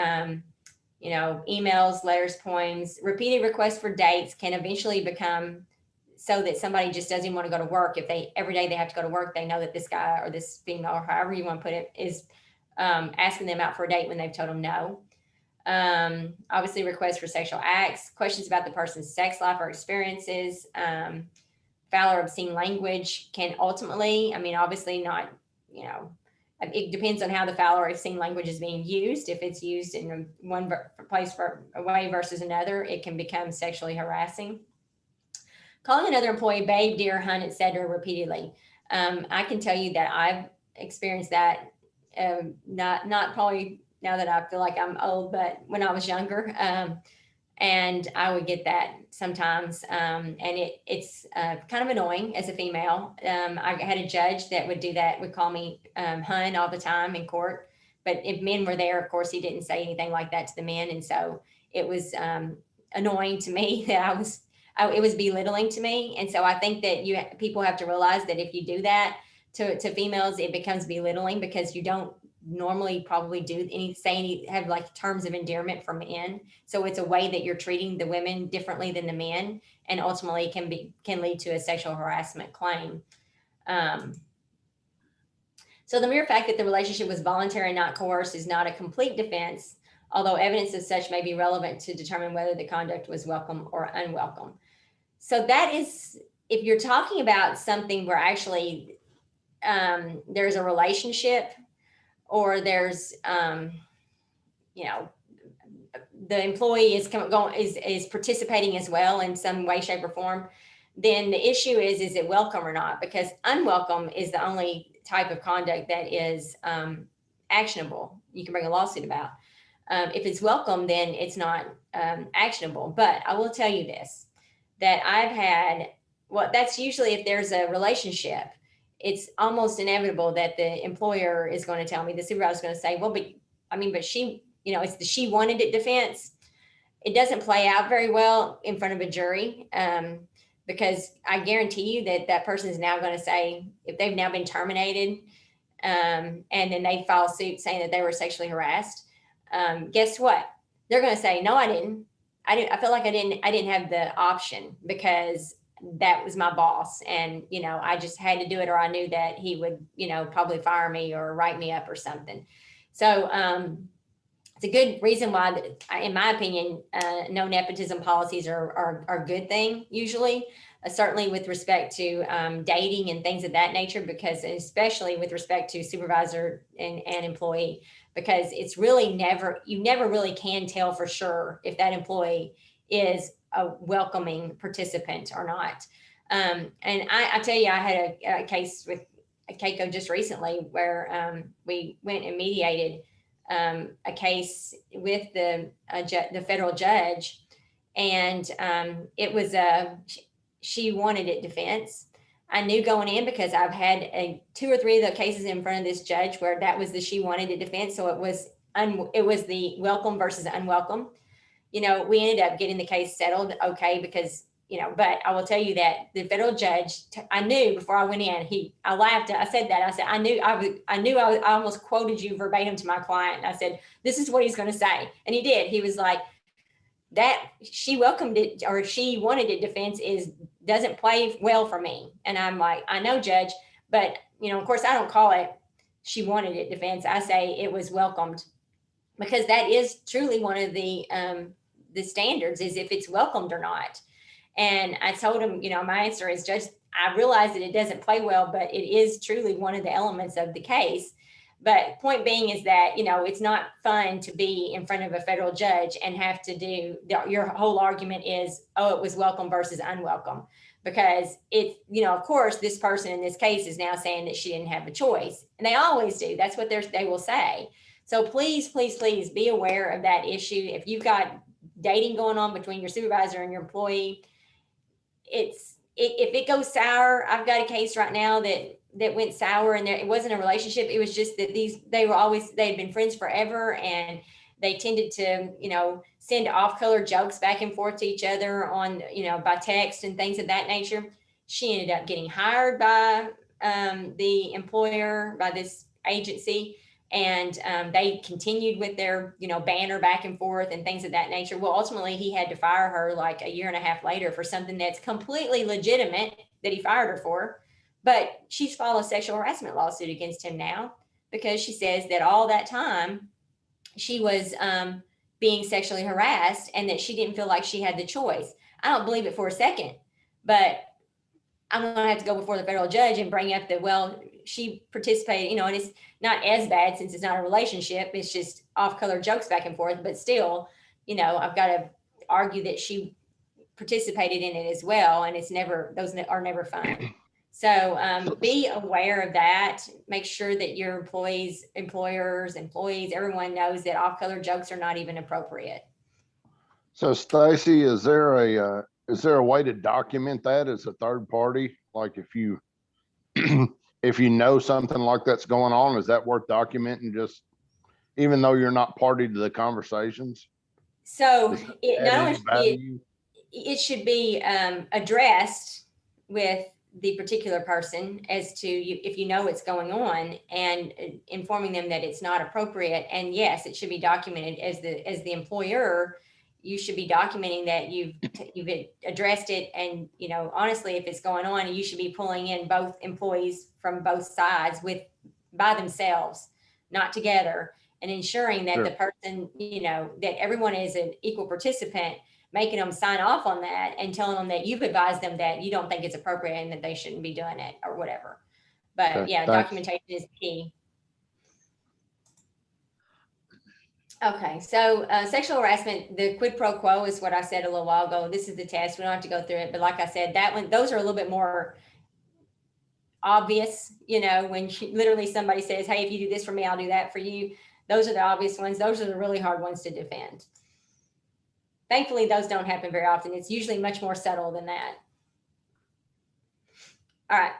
Emails, letters, poems, repeated requests for dates can eventually become so that somebody just doesn't want to go to work. If every day they have to go to work, they know that this guy or this female, or however you want to put it, is asking them out for a date when they've told them no. Obviously requests for sexual acts, questions about the person's sex life or experiences, foul or obscene language can ultimately, I mean, obviously not, you know, it depends on how the foul or obscene language is being used. If it's used in one place for a way versus another, it can become sexually harassing. Calling another employee babe, dear, hun, etc. repeatedly. I can tell you that I've experienced that. Not probably now that I feel like I'm old, but when I was younger, and I would get that sometimes, and it's kind of annoying as a female. I had a judge that would do that, would call me hun all the time in court, but if men were there, of course, he didn't say anything like that to the men, and so it was annoying to me that it was belittling to me, and so I think that people have to realize that if you do that to females, it becomes belittling because you don't normally probably have like terms of endearment for men. So it's a way that you're treating the women differently than the men, and ultimately can lead to a sexual harassment claim. So the mere fact that the relationship was voluntary and not coerced is not a complete defense, although evidence of such may be relevant to determine whether the conduct was welcome or unwelcome. So that is, if you're talking about something where actually there's a relationship, or there's you know, the employee is participating as well in some way, shape, or form, then the issue is it welcome or not? Because unwelcome is the only type of conduct that is actionable. You can bring a lawsuit about. If it's welcome, then it's not actionable. But I will tell you this, that I've had, well, that's usually if there's a relationship, it's almost inevitable that the employer is going to tell me, the supervisor is going to say, well, but she, you know, it's the she wanted it defense. It doesn't play out very well in front of a jury, because I guarantee you that person is now going to say, if they've now been terminated, and then they file suit saying that they were sexually harassed, guess what? They're going to say, no, I didn't. I feel like I didn't have the option because that was my boss, and you know, I just had to do it, or I knew that he would, you know, probably fire me or write me up or something. So it's a good reason why, in my opinion, no nepotism policies are a good thing usually, certainly with respect to dating and things of that nature, because especially with respect to supervisor and employee, because it's really you never really can tell for sure if that employee is a welcoming participant or not. And I tell you, I had a case with KACo just recently where we went and mediated a case with the federal judge, and it was she wanted it defense. I knew going in because I've had 2 or 3 of the cases in front of this judge where that was the she wanted it defense. So it was the welcome versus unwelcome. You know, we ended up getting the case settled okay because, you know, but I will tell you that the federal judge, I knew before I went in, I laughed. I said that. I said, I almost quoted you verbatim to my client. I said, this is what he's going to say. And he did. He was like, that she welcomed it or she wanted it defense doesn't play well for me. And I'm like, I know, judge, but you know, of course I don't call it she wanted it defense. I say it was welcomed, because that is truly one of the standards, is if it's welcomed or not. And I told him, you know, my answer is just, I realize that it doesn't play well, but it is truly one of the elements of the case. But point being is that, you know, it's not fun to be in front of a federal judge and have to do your whole argument is, oh, it was welcome versus unwelcome, because it's, you know, of course, this person in this case is now saying that she didn't have a choice, and they always do. That's what they will say. So please, please, please be aware of that issue. If you've got dating going on between your supervisor and your employee, if it goes sour, I've got a case right now that went sour, and it wasn't a relationship. It was just that they had been friends forever, and they tended to, you know, send off-color jokes back and forth to each other on, you know, by text and things of that nature. She ended up getting hired by the employer, by this agency, and they continued with their, you know, banter back and forth and things of that nature. Well, ultimately, he had to fire her like a year and a half later for something that's completely legitimate that he fired her for. But she's filed a sexual harassment lawsuit against him now, because she says that all that time she was being sexually harassed and that she didn't feel like she had the choice. I don't believe it for a second, but I'm going to have to go before the federal judge and bring up that, well, she participated, you know, and it's not as bad since it's not a relationship. It's just off color jokes back and forth, but still, you know, I've got to argue that she participated in it as well. And it's never, those are never fun. So be aware of that. Make sure that your employees, employers, employees, everyone knows that off color jokes are not even appropriate. So Stacy, is there a way to document that as a third party? Like if you if you know something like that's going on, is that worth documenting, just even though you're not party to the conversations? So Does that it add not any only should be, value? it should be addressed with the particular person as to you, if you know what's going on, and informing them that it's not appropriate. And yes, it should be documented as the employer. You should be documenting that you've addressed it. And, you know, honestly, if it's going on, you should be pulling in both employees from both sides by themselves, not together, and ensuring that Sure. the person, you know, that everyone is an equal participant, making them sign off on that and telling them that you've advised them that you don't think it's appropriate and that they shouldn't be doing it or whatever. But Okay, yeah, thanks. documentation is key. Okay, so sexual harassment, the quid pro quo is what I said a little while ago. This is the test. We don't have to go through it, but like I said, that one, those are a little bit more obvious. You know, when literally somebody says, "Hey, if you do this for me, I'll do that for you." Those are the obvious ones. Those are the really hard ones to defend. Thankfully, those don't happen very often. It's usually much more subtle than that. All right.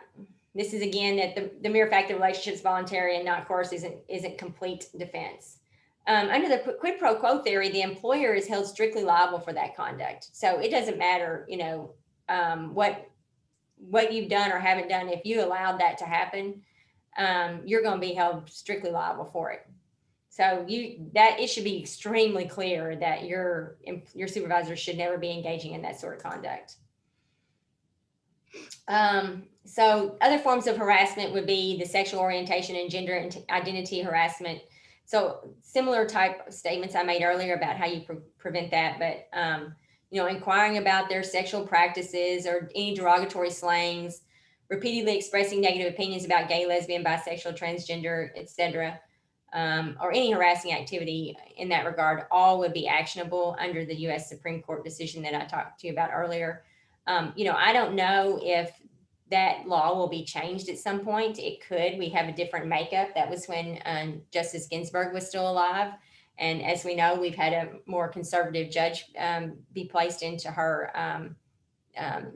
This is again that the mere fact that the relationship is voluntary and not coerced isn't complete defense. Under the quid pro quo theory, the employer is held strictly liable for that conduct. So it doesn't matter, you know, what you've done or haven't done. If you allowed that to happen, you're going to be held strictly liable for it. So it should be extremely clear that your supervisor should never be engaging in that sort of conduct. So other forms of harassment would be the sexual orientation and gender identity harassment. So similar type of statements I made earlier about how you prevent that, but you know, inquiring about their sexual practices or any derogatory slangs, repeatedly expressing negative opinions about gay, lesbian, bisexual, transgender, etc., or any harassing activity in that regard, all would be actionable under the U.S. Supreme Court decision that I talked to you about earlier. You know, I don't know if that law will be changed at some point. It could. We have a different makeup. That was when Justice Ginsburg was still alive. And as we know, we've had a more conservative judge be placed into her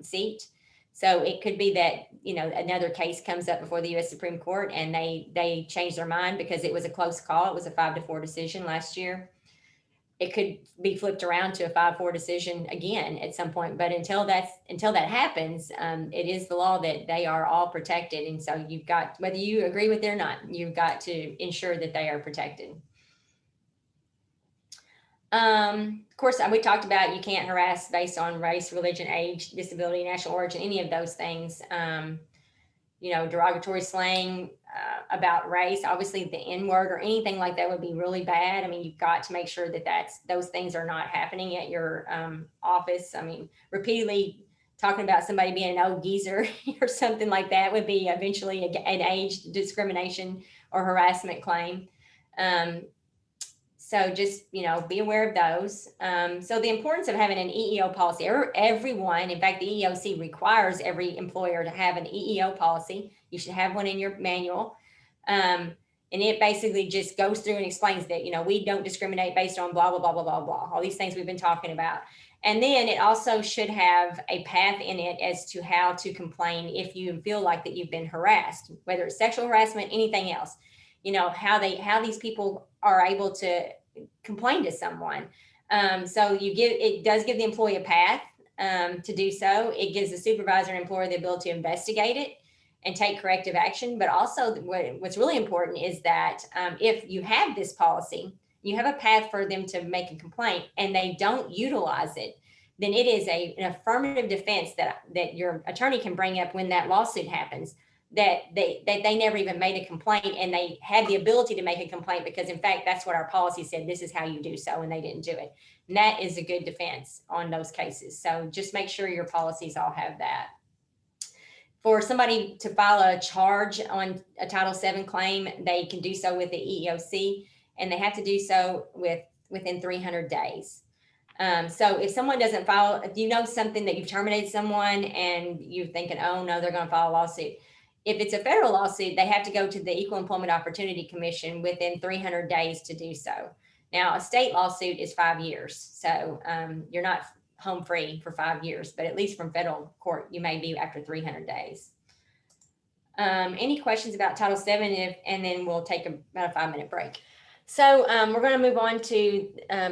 seat. So it could be that, you know, another case comes up before the U.S. Supreme Court and they change their mind because it was a close call. It was a 5-4 decision last year. It could be flipped around to a 5-4 decision again at some point. But until that happens, it is the law that they are all protected. And so you've got, whether you agree with it or not, you've got to ensure that they are protected. Of course, we talked about you can't harass based on race, religion, age, disability, national origin, any of those things. You know, derogatory slang about race, obviously the N-word or anything like that would be really bad. I mean, you've got to make sure that those things are not happening at your office. I mean, repeatedly talking about somebody being an old geezer or something like that would be eventually an age discrimination or harassment claim. So just, you know, be aware of those. So the importance of having an EEO policy, everyone, in fact, the EEOC requires every employer to have an EEO policy. You should have one in your manual. And it basically just goes through and explains that, you know, we don't discriminate based on blah, blah, blah, blah, blah, blah, all these things we've been talking about. And then it also should have a path in it as to how to complain if you feel like that you've been harassed, whether it's sexual harassment, anything else, you know, how these people are able to complain to someone. So it does give the employee a path to do so. It gives the supervisor and employer the ability to investigate it and take corrective action. But also what's really important is that if you have this policy, you have a path for them to make a complaint and they don't utilize it, then it is an affirmative defense that your attorney can bring up when that lawsuit happens. that they never even made a complaint, and they had the ability to make a complaint because in fact, that's what our policy said, this is how you do so, and they didn't do it. And that is a good defense on those cases. So just make sure your policies all have that. For somebody to file a charge on a Title VII claim, they can do so with the EEOC, and they have to do so within 300 days. So if someone doesn't file, if you know something that you've terminated someone and you're thinking, oh no, they're going to file a lawsuit. If it's a federal lawsuit, they have to go to the Equal Employment Opportunity Commission within 300 days to do so. Now, a state lawsuit is 5 years. So you're not home free for 5 years, but at least from federal court, you may be after 300 days. Any questions about Title VII? And then we'll take about a 5-minute break. So we're going to move on to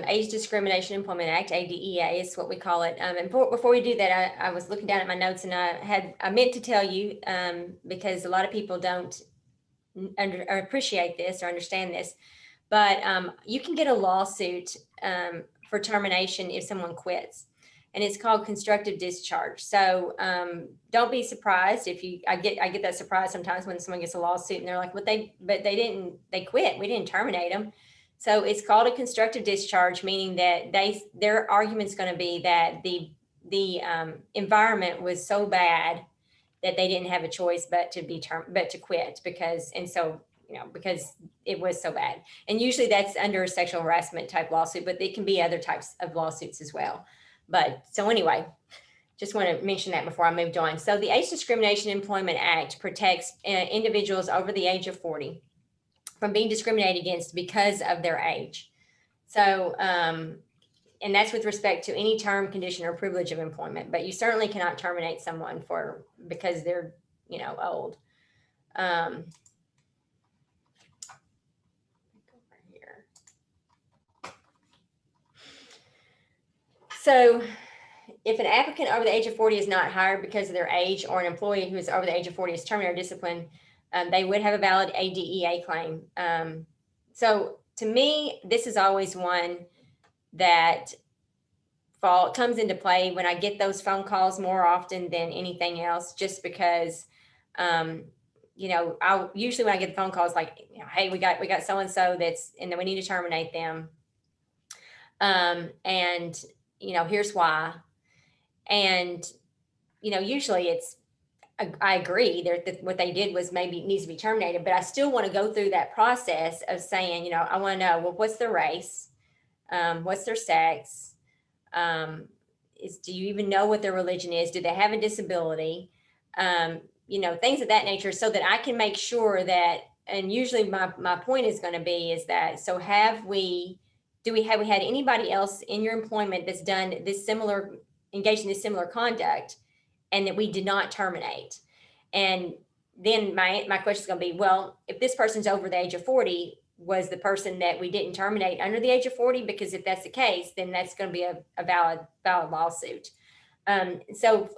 Age Discrimination Employment Act, ADEA is what we call it. And before we do that, I was looking down at my notes, and I meant to tell you, because a lot of people don't appreciate this or understand this, but you can get a lawsuit for termination if someone quits. And it's called constructive discharge. So don't be surprised if I get that surprise sometimes when someone gets a lawsuit and they're like, they quit. We didn't terminate them. So it's called a constructive discharge, meaning that their argument's going to be that the environment was so bad that they didn't have a choice but to quit because it was so bad. And usually that's under a sexual harassment type lawsuit, but it can be other types of lawsuits as well. But so anyway, just want to mention that before I moved on. So the Age Discrimination Employment Act protects individuals over the age of 40 from being discriminated against because of their age. So, and that's with respect to any term, condition, or privilege of employment, but you certainly cannot terminate someone because they're, old. So if an applicant over the age of 40 is not hired because of their age, or an employee who is over the age of 40 is terminated or disciplined, they would have a valid ADEA claim. So to me, this is always one that comes into play when I get those phone calls more often than anything else, just because, I usually when I get the phone calls like, hey, we got so-and-so and then we need to terminate them. And here's why. And, usually I agree that what they did was maybe needs to be terminated, but I still want to go through that process of saying, I want to know, well, what's their race? What's their sex? Do you even know what their religion is? Do they have a disability? Things of that nature, so that I can make sure that, and usually my point is going to be is that, so have we had anybody else in your employment that's done engaged in this similar conduct and that we did not terminate? And then my question is going to be, well, if this person's over the age of 40, was the person that we didn't terminate under the age of 40? Because if that's the case, then that's going to be a valid lawsuit. So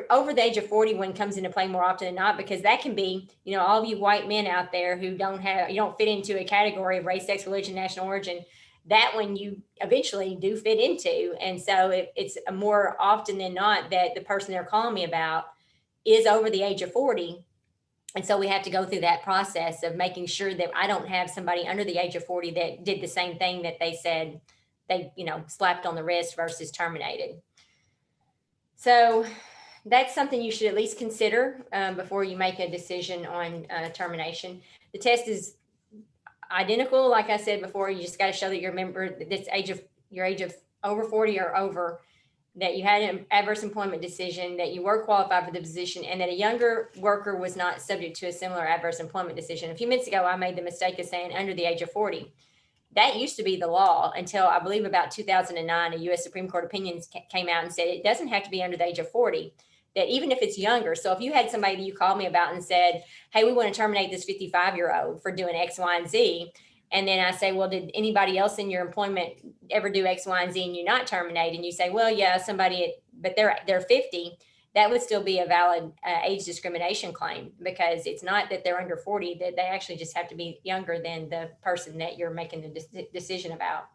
over the age of 40 one comes into play more often than not, because that can be, all of you white men out there who you don't fit into a category of race, sex, religion, national origin. That one you eventually do fit into. And so it's more often than not that the person they're calling me about is over the age of 40. And so we have to go through that process of making sure that I don't have somebody under the age of 40 that did the same thing that they said they, slapped on the wrist versus terminated. So that's something you should at least consider before you make a decision on termination. The test is identical. Like I said before, you just got to show that you're a member that's your age of over 40 or over, that you had an adverse employment decision, that you were qualified for the position, and that a younger worker was not subject to a similar adverse employment decision. A few minutes ago, I made the mistake of saying under the age of 40. That used to be the law until I believe about 2009, a U.S. Supreme Court opinion came out and said it doesn't have to be under the age of 40, that even if it's younger. So if you had somebody that you called me about and said, hey, we want to terminate this 55-year-old for doing X, Y, and Z. And then I say, well, did anybody else in your employment ever do X, Y, and Z and you not terminate? And you say, well, yeah, but they're 50. That would still be a valid age discrimination claim, because it's not that they're under 40, that they actually just have to be younger than the person that you're making the decision about.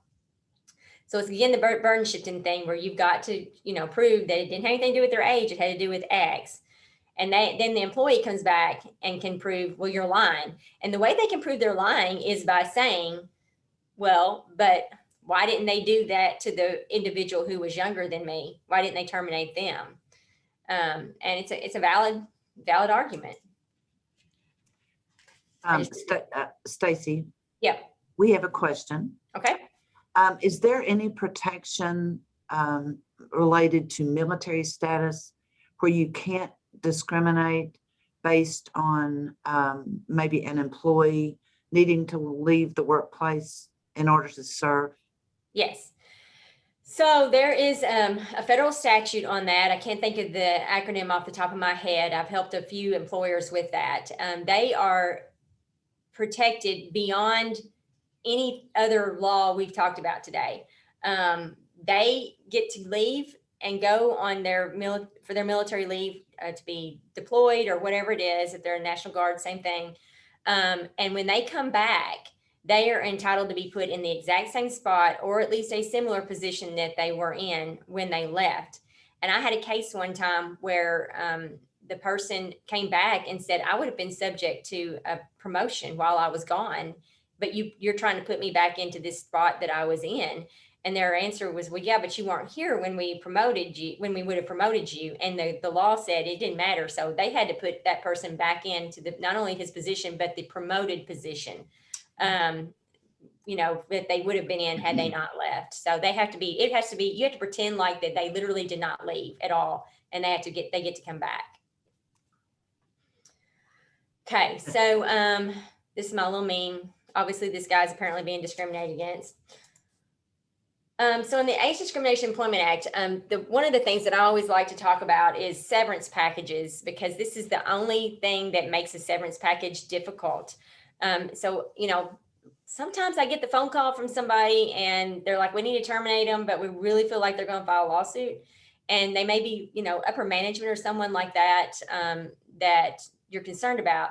So it's again the burden shifting thing where you've got to, prove that it didn't have anything to do with their age. It had to do with X. And then the employee comes back and can prove, well, you're lying. And the way they can prove they're lying is by saying, well, but why didn't they do that to the individual who was younger than me? Why didn't they terminate them? And it's a valid argument. Stacy, Yeah. we have a question. Okay. Is there any protection related to military status where you can't discriminate based on maybe an employee needing to leave the workplace in order to serve? Yes. So there is a federal statute on that. I can't think of the acronym off the top of my head. I've helped a few employers with that. They are protected beyond any other law we've talked about today. They get to leave and go on for their military leave to be deployed or whatever it is. If they're in National Guard, same thing. And when they come back, they are entitled to be put in the exact same spot or at least a similar position that they were in when they left. And I had a case one time where the person came back and said, I would have been subject to a promotion while I was gone, but you're trying to put me back into this spot that I was in. And their answer was, well, yeah, but you weren't here when we would have promoted you. And the law said it didn't matter. So they had to put that person back into not only his position, but the promoted position, that they would have been in had they not left. So you have to pretend like that they literally did not leave at all. And they get to come back. Okay. So this is my little meme. Obviously this guy's apparently being discriminated against. So in the Age Discrimination Employment Act, one of the things that I always like to talk about is severance packages, because this is the only thing that makes a severance package difficult. Sometimes I get the phone call from somebody and they're like, we need to terminate them, but we really feel like they're going to file a lawsuit. And they may be, upper management or someone like that, that you're concerned about.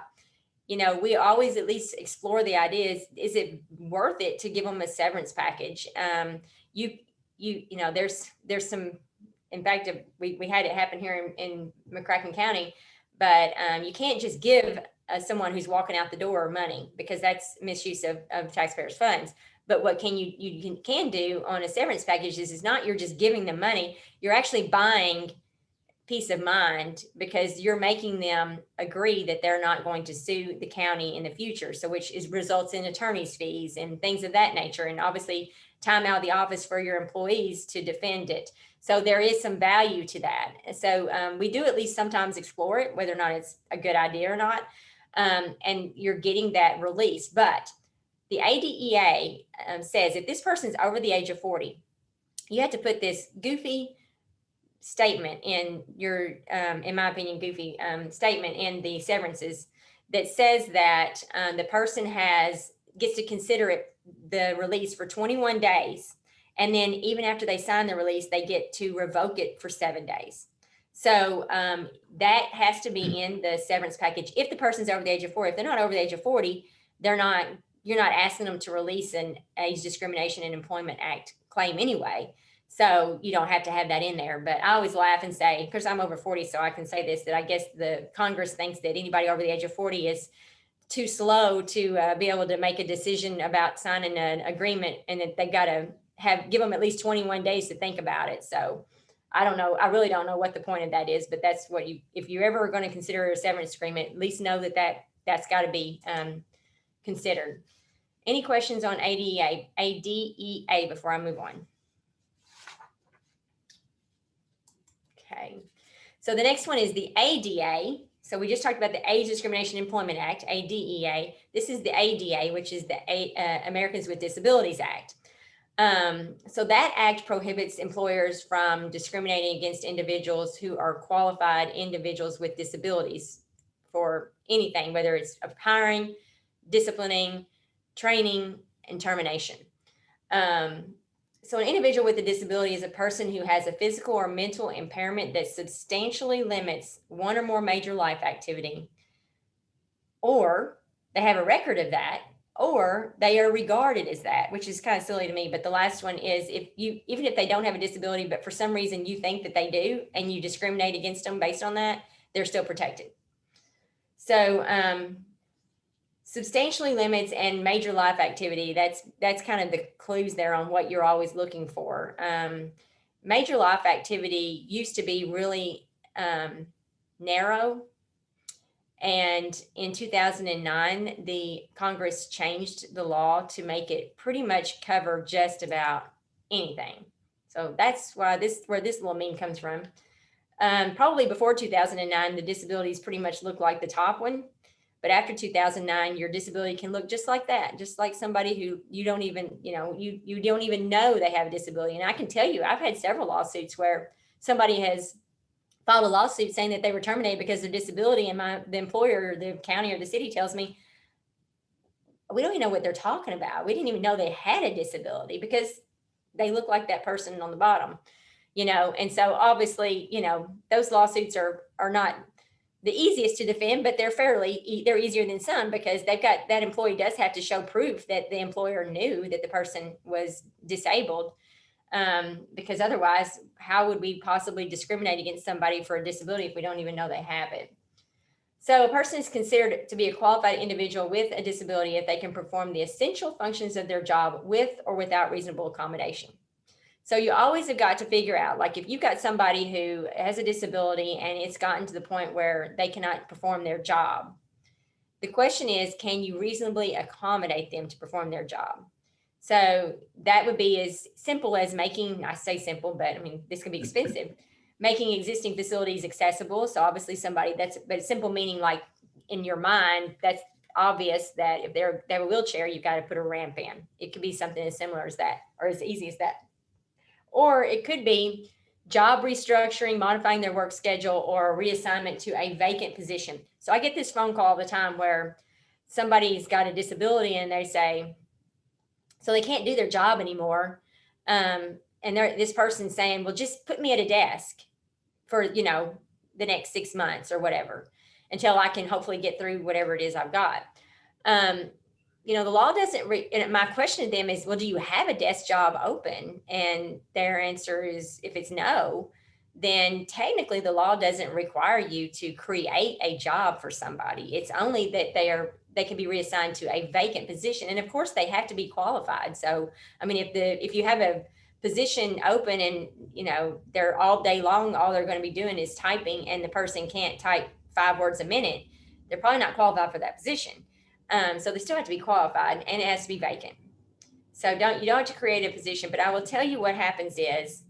We always at least explore the idea, is it worth it to give them a severance package? There's some, in fact, we had it happen here in McCracken County, but you can't just give someone who's walking out the door money, because that's misuse of taxpayers' funds. But what you can do on a severance package is not you're just giving them money, you're actually buying peace of mind, because you're making them agree that they're not going to sue the county in the future. So results in attorney's fees and things of that nature. And obviously time out of the office for your employees to defend it. So there is some value to that. So we do at least sometimes explore it, whether or not it's a good idea or not. And you're getting that release. But the ADEA says if this person's over the age of 40, you have to put this goofy statement in your, in my opinion, goofy statement in the severances that says that the person gets to consider the release for 21 days. And then even after they sign the release, they get to revoke it for 7 days. So that has to be in the severance package. If the person's over the age of 40, if they're not over the age of 40, you're not asking them to release an Age Discrimination and Employment Act claim anyway. So you don't have to have that in there. But I always laugh and say, because I'm over 40, so I can say this, that I guess the Congress thinks that anybody over the age of 40 is too slow to be able to make a decision about signing an agreement, and that they got to give them at least 21 days to think about it. So I don't know. I really don't know what the point of that is, but that's what if you're ever going to consider a severance agreement, at least know that's got to be considered. Any questions on ADEA before I move on? Okay. So the next one is the ADA. So we just talked about the Age Discrimination Employment Act, ADEA. This is the ADA, which is the Americans with Disabilities Act. So that act prohibits employers from discriminating against individuals who are qualified individuals with disabilities for anything, whether it's hiring, disciplining, training, and termination. So an individual with a disability is a person who has a physical or mental impairment that substantially limits one or more major life activity, or they have a record of that, or they are regarded as that, which is kind of silly to me. But the last one is even if they don't have a disability, but for some reason you think that they do and you discriminate against them based on that, they're still protected. So substantially limits and major life activity, that's kind of the clues there on what you're always looking for. Major life activity used to be really narrow. And in 2009, the Congress changed the law to make it pretty much cover just about anything. So that's why where this little meme comes from. Probably before 2009, the disabilities pretty much looked like the top one. But after 2009, your disability can look just like that, just like somebody who you don't even, you don't even know they have a disability. And I can tell you, I've had several lawsuits where somebody has filed a lawsuit saying that they were terminated because of disability, and the employer, or the county, or the city tells me, we don't even know what they're talking about. We didn't even know they had a disability because they look like that person on the bottom, And so obviously, those lawsuits are not the easiest to defend, but they're easier than some, because that employee does have to show proof that the employer knew that the person was disabled. Because otherwise, how would we possibly discriminate against somebody for a disability if we don't even know they have it? So a person is considered to be a qualified individual with a disability if they can perform the essential functions of their job with or without reasonable accommodation. So you always have got to figure out, like, if you've got somebody who has a disability and it's gotten to the point where they cannot perform their job, the question is, can you reasonably accommodate them to perform their job? So that would be as simple as I say simple, but I mean, this can be expensive, making existing facilities accessible. So obviously but simple meaning, like, in your mind, that's obvious that if they have a wheelchair, you've got to put a ramp in. It could be something as similar as that, or as easy as that. Or it could be job restructuring, modifying their work schedule, or reassignment to a vacant position. So I get this phone call all the time where somebody's got a disability and they say, so they can't do their job anymore. And this person's saying, well, just put me at a desk for, the next 6 months or whatever, until I can hopefully get through whatever it is I've got. The law doesn't, and my question to them is, well, do you have a desk job open? And their answer is, if it's no, then technically the law doesn't require you to create a job for somebody. It's only that they can be reassigned to a vacant position. And of course they have to be qualified. So, I mean, if you have a position open and, they're all day long, all they're going to be doing is typing, and the person can't type 5 words a minute, they're probably not qualified for that position. So they still have to be qualified, and it has to be vacant. So you don't have to create a position, but I will tell you what happens is,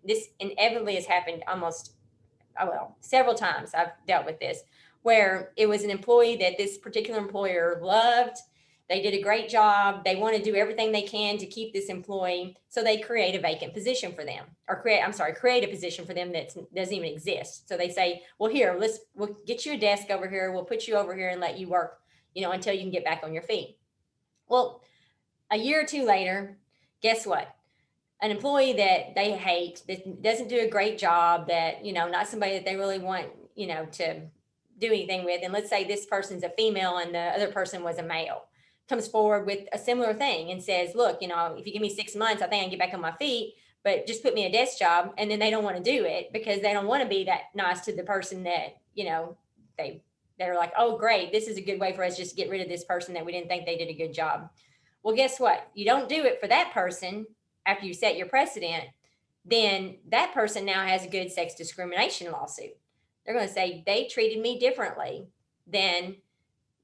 this inevitably has happened several times I've dealt with this, where it was an employee that this particular employer loved. They did a great job. They want to do everything they can to keep this employee. So they create a vacant position for them, or create a position for them that doesn't even exist. So they say, well, here, we'll get you a desk over here. We'll put you over here and let you work, until you can get back on your feet. Well, a year or two later, guess what? An employee that they hate, that doesn't do a great job, that, not somebody that they really want, to do anything with. And let's say this person's a female and the other person was a male, comes forward with a similar thing and says, look, if you give me 6 months, I think I can get back on my feet, but just put me a desk job. And then they don't want to do it because they don't want to be that nice to the person that, they're like, oh, great, this is a good way for us just to get rid of this person that we didn't think they did a good job. Well, guess what? You don't do it for that person after you set your precedent, then that person now has a good sex discrimination lawsuit. They're going to say they treated me differently than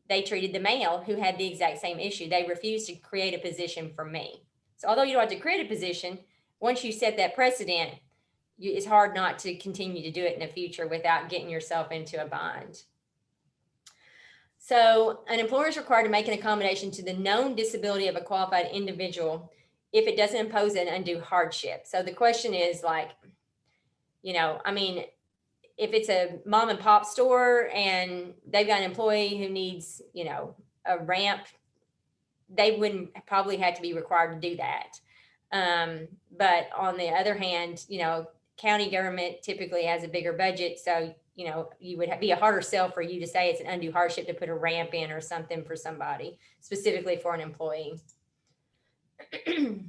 they treated the male who had the exact same issue. They refused to create a position for me. So although you don't have to create a position, once you set that precedent, it's hard not to continue to do it in the future without getting yourself into a bind. So an employer is required to make an accommodation to the known disability of a qualified individual if it doesn't impose an undue hardship. So the question is, like, if it's a mom and pop store and they've got an employee who needs, a ramp, they wouldn't probably have to be required to do that. But on the other hand, county government typically has a bigger budget. So, you would be a harder sell for you to say it's an undue hardship to put a ramp in or something for somebody, specifically for an employee.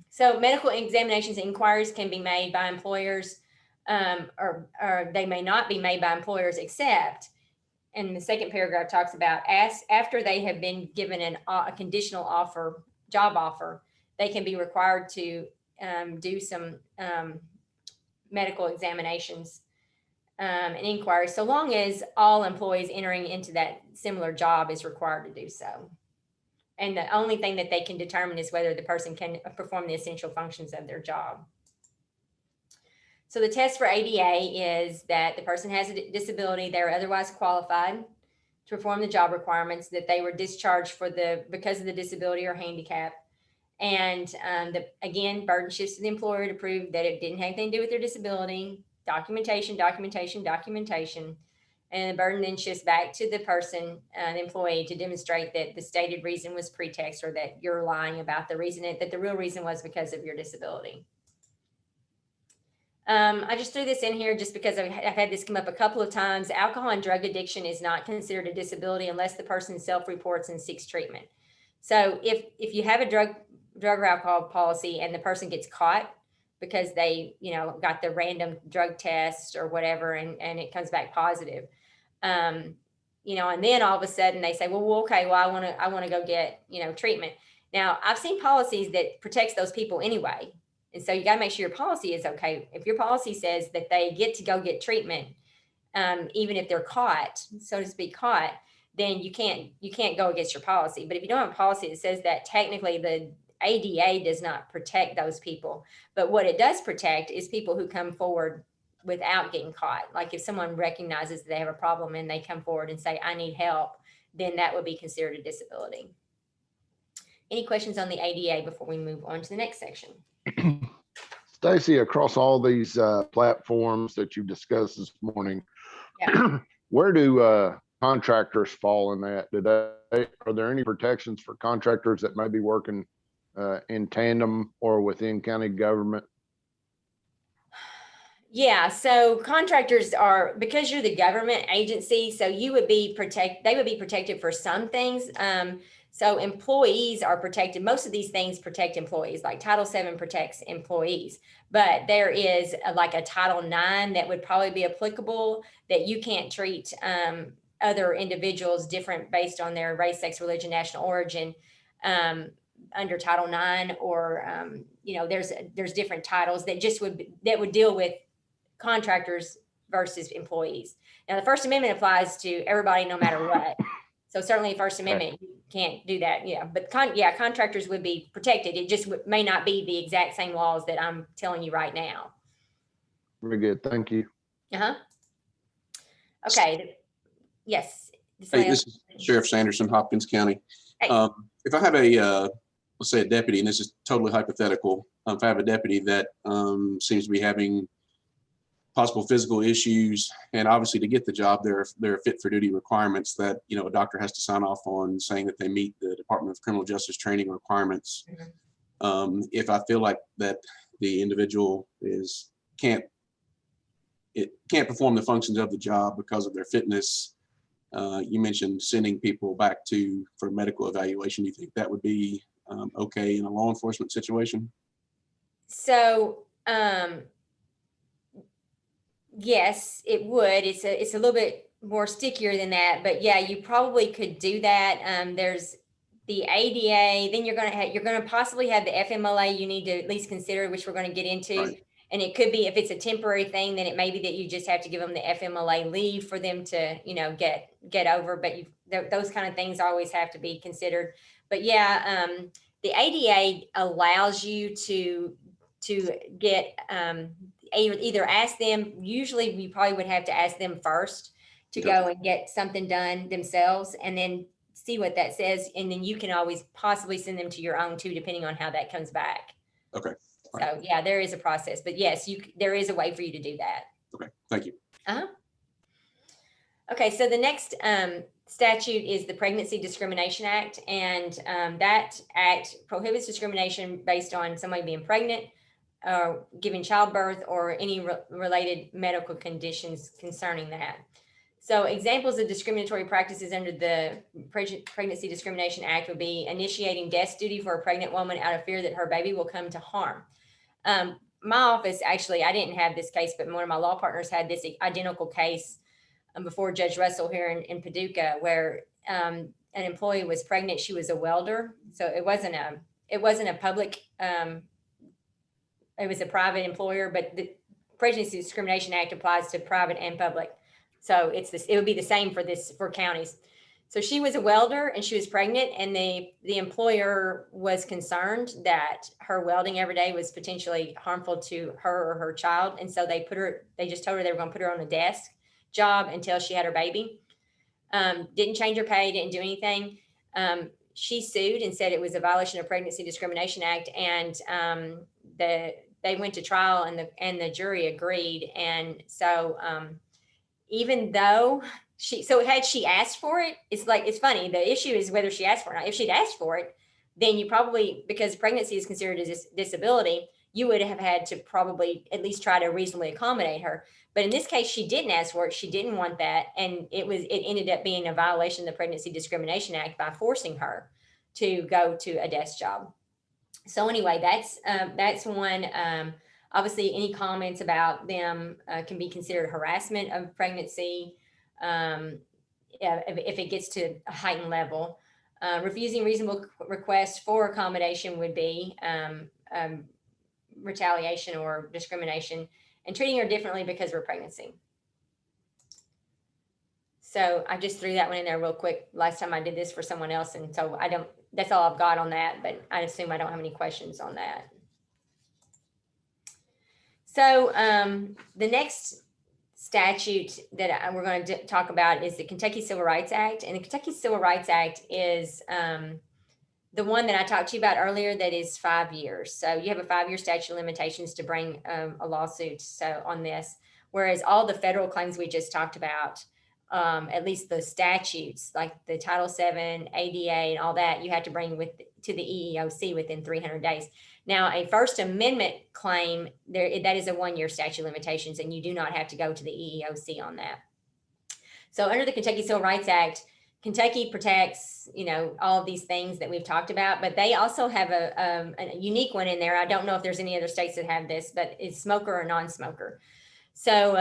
So medical examinations and inquiries can be made by employers, or they may not be made by employers, except and the second paragraph talks about after they have been given a conditional offer, job offer, they can be required to do some medical examinations and inquiries, so long as all employees entering into that similar job is required to do so. And the only thing that they can determine is whether the person can perform the essential functions of their job. So the test for ADA is that the person has a disability, they're otherwise qualified to perform the job requirements, that they were discharged because of the disability or handicap. And again, burden shifts to the employer to prove that it didn't have anything to do with their disability. Documentation. And the burden then shifts back to the person, the employee, to demonstrate that the stated reason was pretext, or that you're lying about the reason, that the real reason was because of your disability. I just threw this in here just because I've had this come up a couple of times. Alcohol and drug addiction is not considered a disability unless the person self-reports and seeks treatment. So if you have a drug or alcohol policy and the person gets caught because they, got the random drug test or whatever, and it comes back positive, and then all of a sudden they say, well, okay, well, I want to go get, treatment. Now, I've seen policies that protects those people anyway. And so you got to make sure your policy is okay. If your policy says that they get to go get treatment, even if they're caught, so to speak, then you can't go against your policy. But if you don't have a policy that says that, technically the ADA does not protect those people. But what it does protect is people who come forward without getting caught. Like if someone recognizes they have a problem and they come forward and say, I need help, then that would be considered a disability. Any questions on the ADA before we move on to the next section? Stacy, across all these platforms that you discussed this morning, Yeah. where do contractors fall in that? Are there any protections for contractors that may be working in tandem or within county government? Yeah, so contractors are, because you're the government agency, so they would be protected for some things. So employees are protected. Most of these things protect employees, like Title VII protects employees, but there is like a Title IX that would probably be applicable, that you can't treat other individuals different based on their race, sex, religion, national origin under Title IX, or there's different titles that would deal with contractors versus employees. Now, the First Amendment applies to everybody, no matter what. So certainly First Amendment, you can't do that. Yeah. But contractors would be protected. It just may not be the exact same laws that I'm telling you right now. Very good. Thank you. Uh-huh. Okay. Yes. Hey, this is Sheriff Sanderson, Hopkins County. Hey. If I have a, let's say a deputy, and this is totally hypothetical, if I have a deputy that seems to be having possible physical issues, and obviously to get the job, there are fit for duty requirements that a doctor has to sign off on, saying that they meet the Department of Criminal Justice training requirements. Mm-hmm. If I feel like that the individual can't perform the functions of the job because of their fitness, you mentioned sending people back for medical evaluation. Do you think that would be okay in a law enforcement situation? So yes, it would. It's a little bit more stickier than that, but yeah, you probably could do that. There's the ADA, then you're going to possibly have the FMLA you need to at least consider, which we're going to get into. Right. And it could be, if it's a temporary thing, then it may be that you just have to give them the FMLA leave for them to, get over. But those kind of things always have to be considered. But yeah, the ADA allows you to get either ask them. Usually we probably would have to ask them first to go and get something done themselves, and then see what that says. And then you can always possibly send them to your own too, depending on how that comes back. Okay. So yeah, there is a process, but yes, there is a way for you to do that. Okay, thank you. Okay, so the next statute is the Pregnancy Discrimination Act, and that act prohibits discrimination based on somebody being pregnant, giving childbirth, or any related medical conditions concerning that. So examples of discriminatory practices under the Pregnancy Discrimination Act would be initiating desk duty for a pregnant woman out of fear that her baby will come to harm. My office, actually, I didn't have this case, but one of my law partners had this identical case before Judge Russell here in Paducah, where an employee was pregnant. She was a welder, so it wasn't a public. It was a private employer, but the Pregnancy Discrimination Act applies to private and public. So it's this. It would be the same for counties. So she was a welder and she was pregnant, and the employer was concerned that her welding every day was potentially harmful to her or her child, and so they just told her they were going to put her on a desk job until she had her baby. Didn't change her pay, didn't do anything. She sued and said it was a violation of Pregnancy Discrimination Act, and they went to trial, and the jury agreed. And so even though had she asked for it, it's funny. The issue is whether she asked for it or not. If she'd asked for it, then you probably, because pregnancy is considered a disability, you would have had to probably at least try to reasonably accommodate her. But in this case, she didn't ask for it. She didn't want that. And it ended up being a violation of the Pregnancy Discrimination Act by forcing her to go to a desk job. So anyway, that's one. Obviously, any comments about them can be considered harassment of pregnancy if it gets to a heightened level. Refusing reasonable requests for accommodation would be retaliation or discrimination, and treating her differently because of her pregnancy. So I just threw that one in there real quick. Last time I did this for someone else, and so that's all I've got on that, but I assume I don't have any questions on that. So the next statute that we're going to talk about is the Kentucky Civil Rights Act. And the Kentucky Civil Rights Act is the one that I talked to you about earlier that is 5 years. So you have a 5-year statute of limitations to bring a lawsuit on this, whereas all the federal claims we just talked about, at least the statutes like the Title VII, ADA, and all that, you have to bring to the EEOC within 300 days. Now, a First Amendment claim, that is a 1-year statute of limitations, and you do not have to go to the EEOC on that. So under the Kentucky Civil Rights Act, Kentucky protects, all of these things that we've talked about, but they also have a unique one in there. I don't know if there's any other states that have this, but it's smoker or non-smoker. So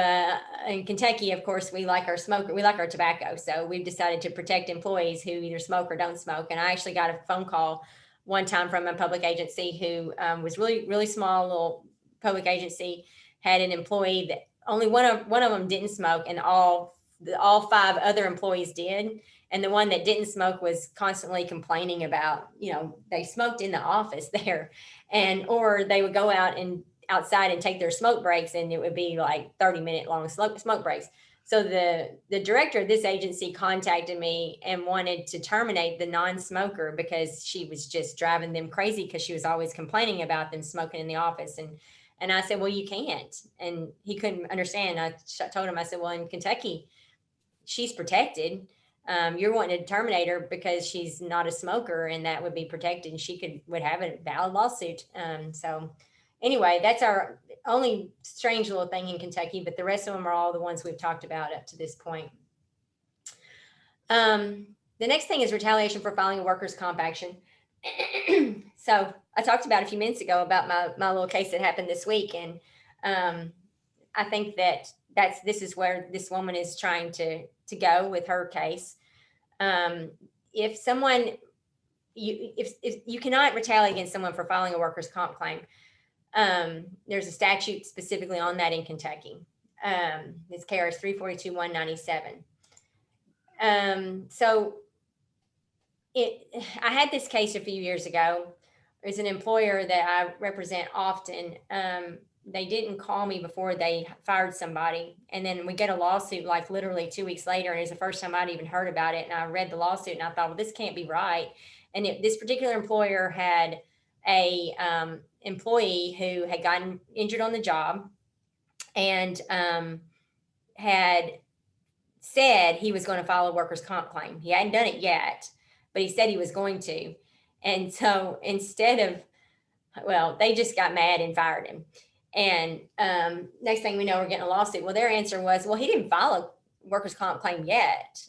in Kentucky, of course, we like our tobacco. So we've decided to protect employees who either smoke or don't smoke. And I actually got a phone call one time from a public agency who was really, really small little public agency, had an employee that only one of them didn't smoke, and all 5 other employees did. And the one that didn't smoke was constantly complaining about, they smoked in the office there, or they would go outside and take their smoke breaks, and it would be like 30-minute long smoke breaks. So the director of this agency contacted me and wanted to terminate the non-smoker because she was just driving them crazy, because she was always complaining about them smoking in the office. And I said, well, you can't. And he couldn't understand. I told him, I said, well, in Kentucky, she's protected. You're wanting to terminate her because she's not a smoker, and that would be protected, and she would have a valid lawsuit. So anyway, that's our only strange little thing in Kentucky, but the rest of them are all the ones we've talked about up to this point. The next thing is retaliation for filing a workers' comp action. So I talked about a few minutes ago about my little case that happened this week, and I think this is where this woman is trying to go with her case. If you cannot retaliate against someone for filing a workers' comp claim, there's a statute specifically on that in Kentucky. It's KRS 342-197. So I had this case a few years ago. There's an employer that I represent often. They didn't call me before they fired somebody. And then we get a lawsuit like literally 2 weeks later. And it's the first time I'd even heard about it. And I read the lawsuit and I thought, well, this can't be right. And this particular employer had a employee who had gotten injured on the job and had said he was going to file a workers' comp claim. He hadn't done it yet, but he said he was going to. And so they just got mad and fired him. And next thing we know, we're getting a lawsuit. Well, their answer was, well, he didn't file a workers' comp claim yet.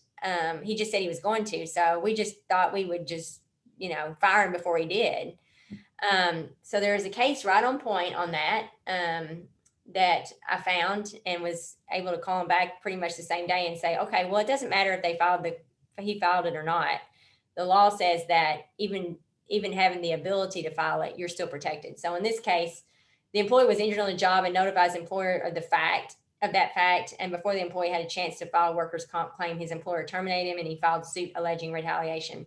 He just said he was going to. So we just thought we would just, fire him before he did. So there's a case right on point on that. that I found and was able to call him back pretty much the same day and say, okay, well, it doesn't matter if he filed it or not. The law says that even having the ability to file it, you're still protected. So in this case, the employee was injured on the job and notifies the employer of that fact. And before the employee had a chance to file a workers' comp claim, his employer terminated him and he filed suit alleging retaliation.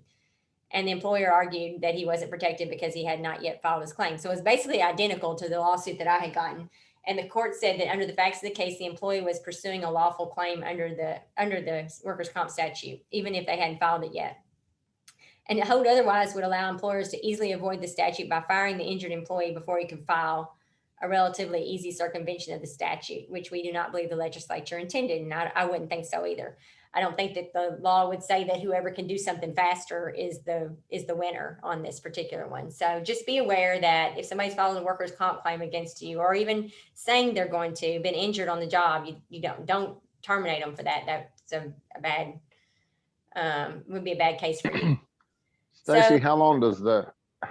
And the employer argued that he wasn't protected because he had not yet filed his claim. So it was basically identical to the lawsuit that I had gotten. And the court said that under the facts of the case, the employee was pursuing a lawful claim under the workers' comp statute, even if they hadn't filed it yet. And to hold otherwise would allow employers to easily avoid the statute by firing the injured employee before he can file, a relatively easy circumvention of the statute, which we do not believe the legislature intended. And I wouldn't think so either. I don't think that the law would say that whoever can do something faster is the winner on this particular one. So just be aware that if somebody's filing a workers' comp claim against you, or even saying they're going to, been injured on the job, you don't terminate them for that. That's a bad, would be a bad case for you. Stacy, So- how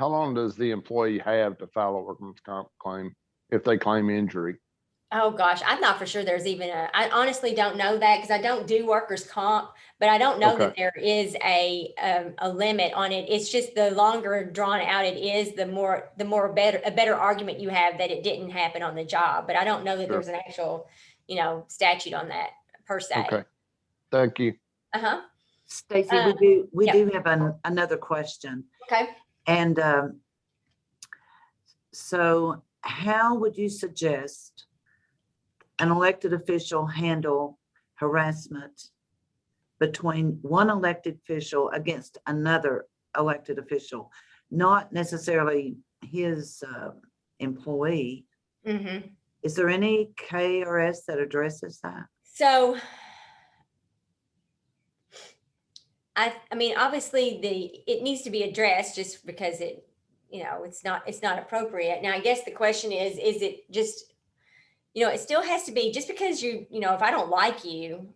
long does the employee have to file a workman's comp claim if they claim injury? Oh gosh, I'm not for sure there's even I honestly don't know that because I don't do workers' comp, but I don't know that there is a limit on it. It's just the longer drawn out it is, the more a better argument you have that it didn't happen on the job. But I don't know that there's an actual, statute on that per se. Okay, thank you. Uh-huh. Stacy, we do have another question. Okay. And so how would you suggest an elected official handle harassment between one elected official against another elected official, not necessarily his employee? Mm-hmm. Is there any KRS that addresses that? So, I mean, obviously it needs to be addressed just because it's not appropriate. Now, I guess the question is it just, it still has to be just because if I don't like you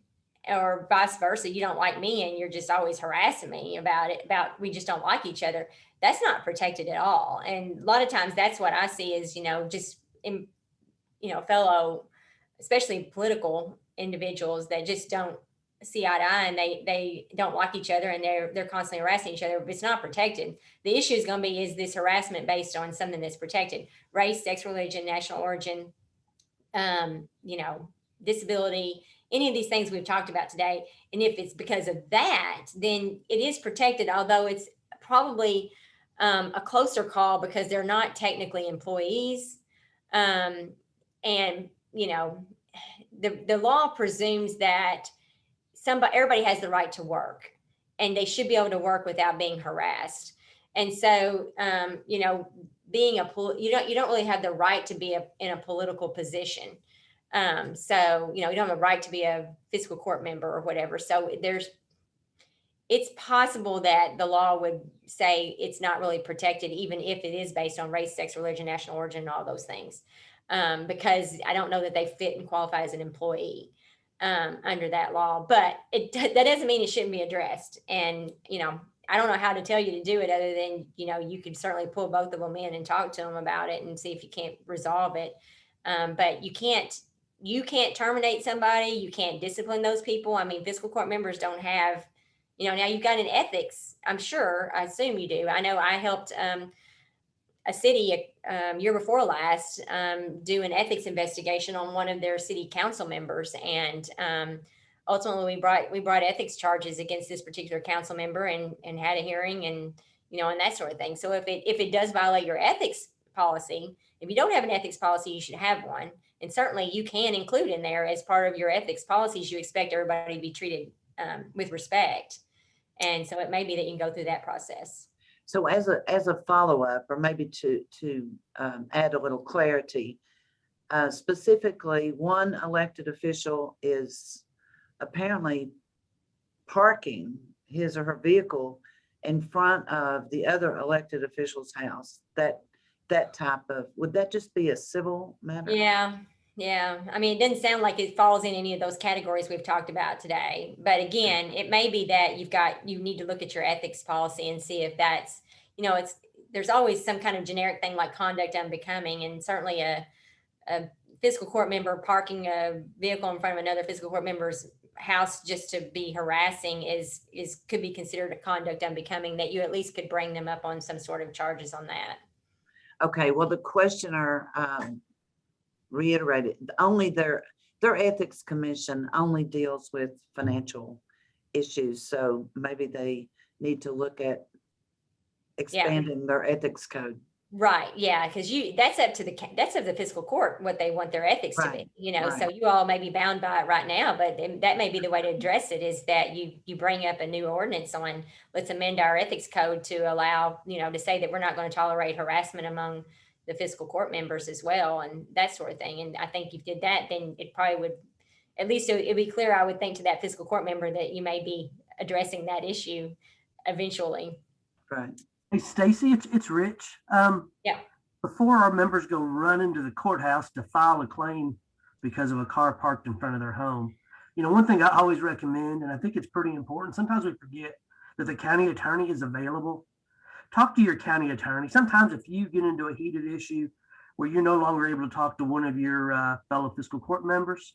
or vice versa, you don't like me and you're just always harassing me about we just don't like each other. That's not protected at all. And a lot of times that's what I see is, just in, fellow, especially political individuals that just don't see eye to eye and they don't like each other and they're constantly harassing each other. But it's not protected. The issue is going to be, is this harassment based on something that's protected? Race, sex, religion, national origin, disability, any of these things we've talked about today. And if it's because of that, then it is protected, although it's probably a closer call because they're not technically employees. And, the law presumes that everybody has the right to work and they should be able to work without being harassed. And so, being you don't really have the right to be in a political position. So, you don't have a right to be a fiscal court member or whatever. So it's possible that the law would say it's not really protected, even if it is based on race, sex, religion, national origin, and all those things. Because I don't know that they fit and qualify as an employee under that law, but that doesn't mean it shouldn't be addressed. And, I don't know how to tell you to do it other than, you can certainly pull both of them in and talk to them about it and see if you can't resolve it. But you can't terminate somebody. You can't discipline those people. I mean, fiscal court members don't have, now you've got an ethics, I assume you do. I know I helped a city year before last do an ethics investigation on one of their city council members. And ultimately we brought ethics charges against this particular council member and had a hearing and, and that sort of thing. So if it does violate your ethics policy, if you don't have an ethics policy, you should have one. And certainly you can include in there as part of your ethics policies, you expect everybody to be treated with respect. And so it may be that you can go through that process. So as a follow-up, or maybe to add a little clarity, specifically, one elected official is apparently parking his or her vehicle in front of the other elected official's house. That type of, would that just be a civil matter? Yeah. I mean, it doesn't sound like it falls in any of those categories we've talked about today. But again, it may be that you need to look at your ethics policy and see if that's, there's always some kind of generic thing like conduct unbecoming, and certainly a fiscal court member parking a vehicle in front of another fiscal court member's house just to be harassing is could be considered a conduct unbecoming, that you at least could bring them up on some sort of charges on that. Okay, well, the questioner reiterated, only their ethics commission only deals with financial issues. So maybe they need to look at expanding their ethics code. Right, yeah, because that's up to the fiscal court, what they want their ethics to Right, be, so right. you all may be bound by it right now, but that may be the way to address it, is that you bring up a new ordinance on, let's amend our ethics code to allow, to say that we're not going to tolerate harassment among the fiscal court members as well, and that sort of thing. And I think if you did that, then it probably would, at least it'd be clear, I would think, to that fiscal court member that you may be addressing that issue eventually. Right. Hey, Stacy, it's Rich. Yeah. Before our members go run into the courthouse to file a claim because of a car parked in front of their home, one thing I always recommend, and I think it's pretty important, sometimes we forget that the county attorney is available. Talk to your county attorney. Sometimes if you get into a heated issue where you're no longer able to talk to one of your fellow fiscal court members,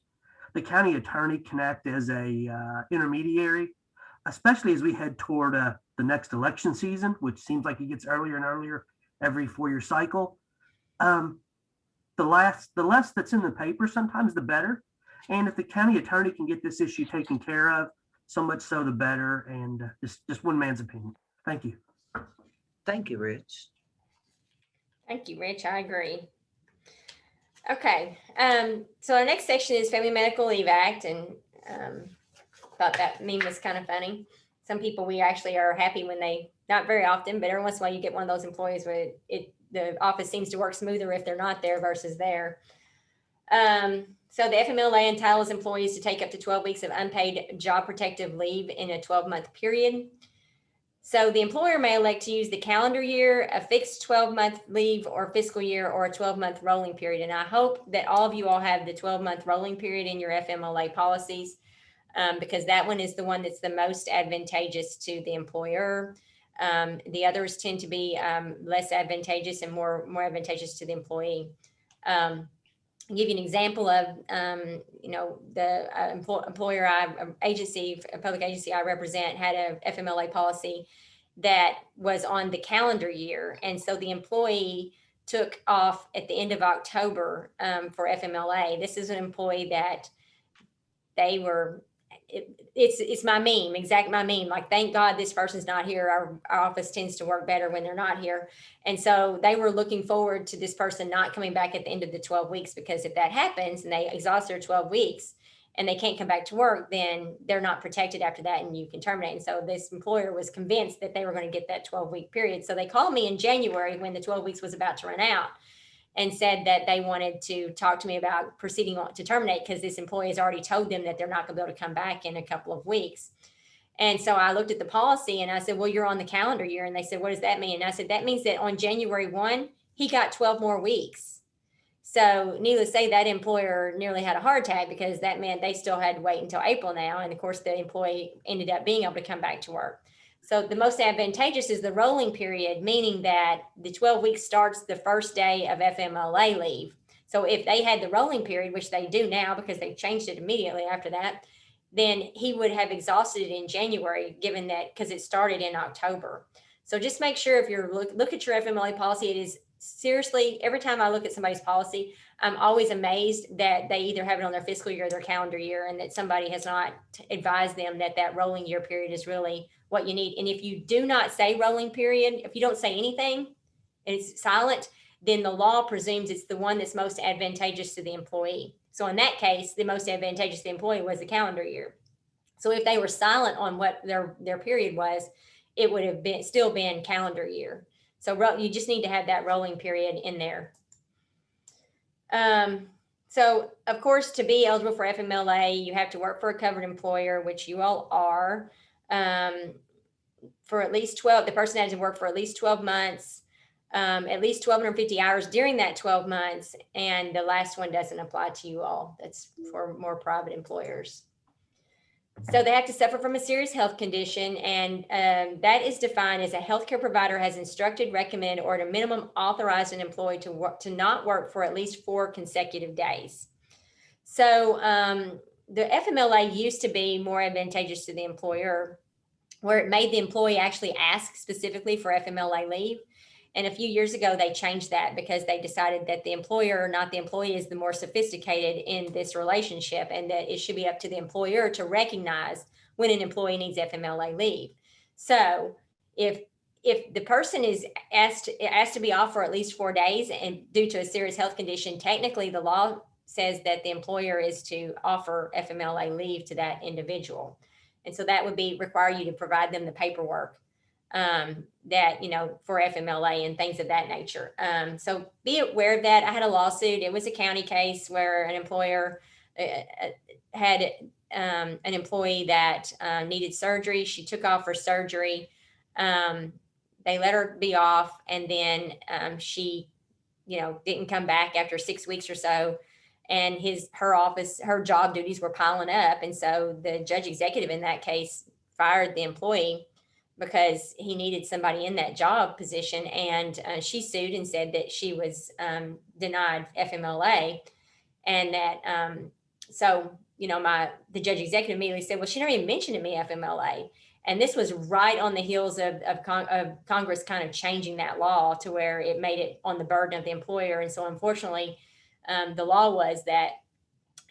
the county attorney can act as a intermediary, especially as we head toward the next election season, which seems like it gets earlier and earlier every 4-year cycle. The less that's in the paper, sometimes the better. And if the county attorney can get this issue taken care of, so much so the better. And just one man's opinion. Thank you. Thank you, Rich. Thank you, Rich. I agree. Okay. So our next section is Family Medical Leave Act, and thought that meme was kind of funny. Some people, we actually are happy when they, not very often, but every once in a while you get one of those employees where the office seems to work smoother if they're not there versus there. So the FMLA entitles employees to take up to 12 weeks of unpaid job protective leave in a 12-month period. So the employer may elect to use the calendar year, a fixed 12-month leave or fiscal year, or a 12-month rolling period. And I hope that all of you all have the 12-month rolling period in your FMLA policies, because that one is the one that's the most advantageous to the employer. The others tend to be less advantageous and more advantageous to the employee. I'll give you an example of, the employer public agency I represent had a FMLA policy that was on the calendar year. And so the employee took off at the end of October for FMLA. This is an employee that they were, it's my meme, my meme. Like, thank God this person's not here. Our office tends to work better when they're not here. And so they were looking forward to this person not coming back at the end of the 12 weeks, because if that happens and they exhaust their 12 weeks and they can't come back to work, then they're not protected after that and you can terminate. And so this employer was convinced that they were going to get that 12-week period. So they called me in January when the 12 weeks was about to run out and said that they wanted to talk to me about proceeding on to terminate, because this employee has already told them that they're not going to be able to come back in a couple of weeks. And so I looked at the policy and I said, well, you're on the calendar year. And they said, what does that mean? And I said, that means that on January 1, he got 12 more weeks. So needless to say, that employer nearly had a heart attack, because that meant they still had to wait until April now. And of course, the employee ended up being able to come back to work. So the most advantageous is the rolling period, meaning that the 12 weeks starts the first day of FMLA leave. So if they had the rolling period, which they do now because they changed it immediately after that, then he would have exhausted it in January, given that, because it started in October. So just make sure, if you're look at your FMLA policy, it is seriously, every time I look at somebody's policy, I'm always amazed that they either have it on their fiscal year or their calendar year, and that somebody has not advised them that that rolling year period is really what you need. And if you do not say rolling period, if you don't say anything and it's silent, then the law presumes it's the one that's most advantageous to the employee. So in that case, the most advantageous to the employee was the calendar year. So if they were silent on what their period was, it would have still been calendar year. So you just need to have that rolling period in there. So of course, to be eligible for FMLA, you have to work for a covered employer, which you all are, for at least 12, the person has to work for at least 12 months, at least 1,250 hours during that 12 months. And the last one doesn't apply to you all. That's for more private employers. So they have to suffer from a serious health condition, and that is defined as a healthcare provider has instructed, recommended, or at a minimum authorized an employee to not work for at least 4 consecutive days. So the FMLA used to be more advantageous to the employer, where it made the employee actually ask specifically for FMLA leave. And a few years ago, they changed that because they decided that the employer, not the employee, is the more sophisticated in this relationship, and that it should be up to the employer to recognize when an employee needs FMLA leave. So if the person is asked to be off for at least 4 days and due to a serious health condition, technically the law says that the employer is to offer FMLA leave to that individual. And so that would require you to provide them the paperwork that, for FMLA and things of that nature. So be aware of that. I had a lawsuit. It was a county case where an employer had an employee that needed surgery. She took off for surgery. They let her be off, and then she, didn't come back after 6 weeks or so. And her job duties were piling up. And so the judge executive in that case fired the employee because he needed somebody in that job position. And she sued and said that she was denied FMLA. And that, the judge executive immediately said, well, she never even mentioned to me FMLA. And this was right on the heels of Congress kind of changing that law to where it made it on the burden of the employer. And so unfortunately, the law was that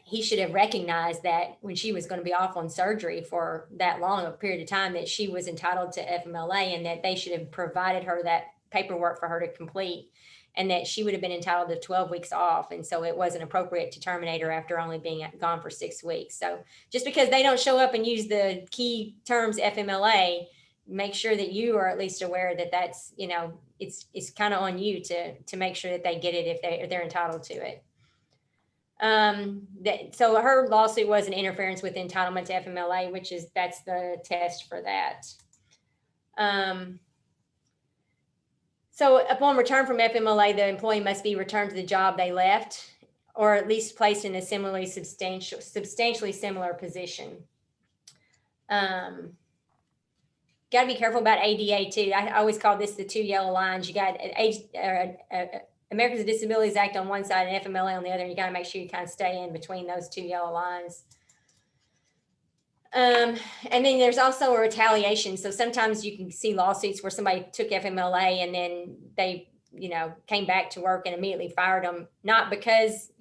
he should have recognized that when she was going to be off on surgery for that long a period of time, that she was entitled to FMLA, and that they should have provided her that paperwork for her to complete, and that she would have been entitled to 12 weeks off. And so it wasn't appropriate to terminate her after only being gone for 6 weeks. So just because they don't show up and use the key terms FMLA, make sure that you are at least aware that that's, it's kind of on you to make sure that they get it if they're entitled to it. So her lawsuit was an interference with entitlement to FMLA, that's the test for that. So upon return from FMLA, the employee must be returned to the job they left, or at least placed in a substantially similar position. Got to be careful about ADA too. I always call this the 2 yellow lines. You got Americans with Disabilities Act on one side and FMLA on the other, and you got to make sure you kind of stay in between those 2 yellow lines. And then there's also a retaliation. So sometimes you can see lawsuits where somebody took FMLA and then they, came back to work and immediately fired them, not because,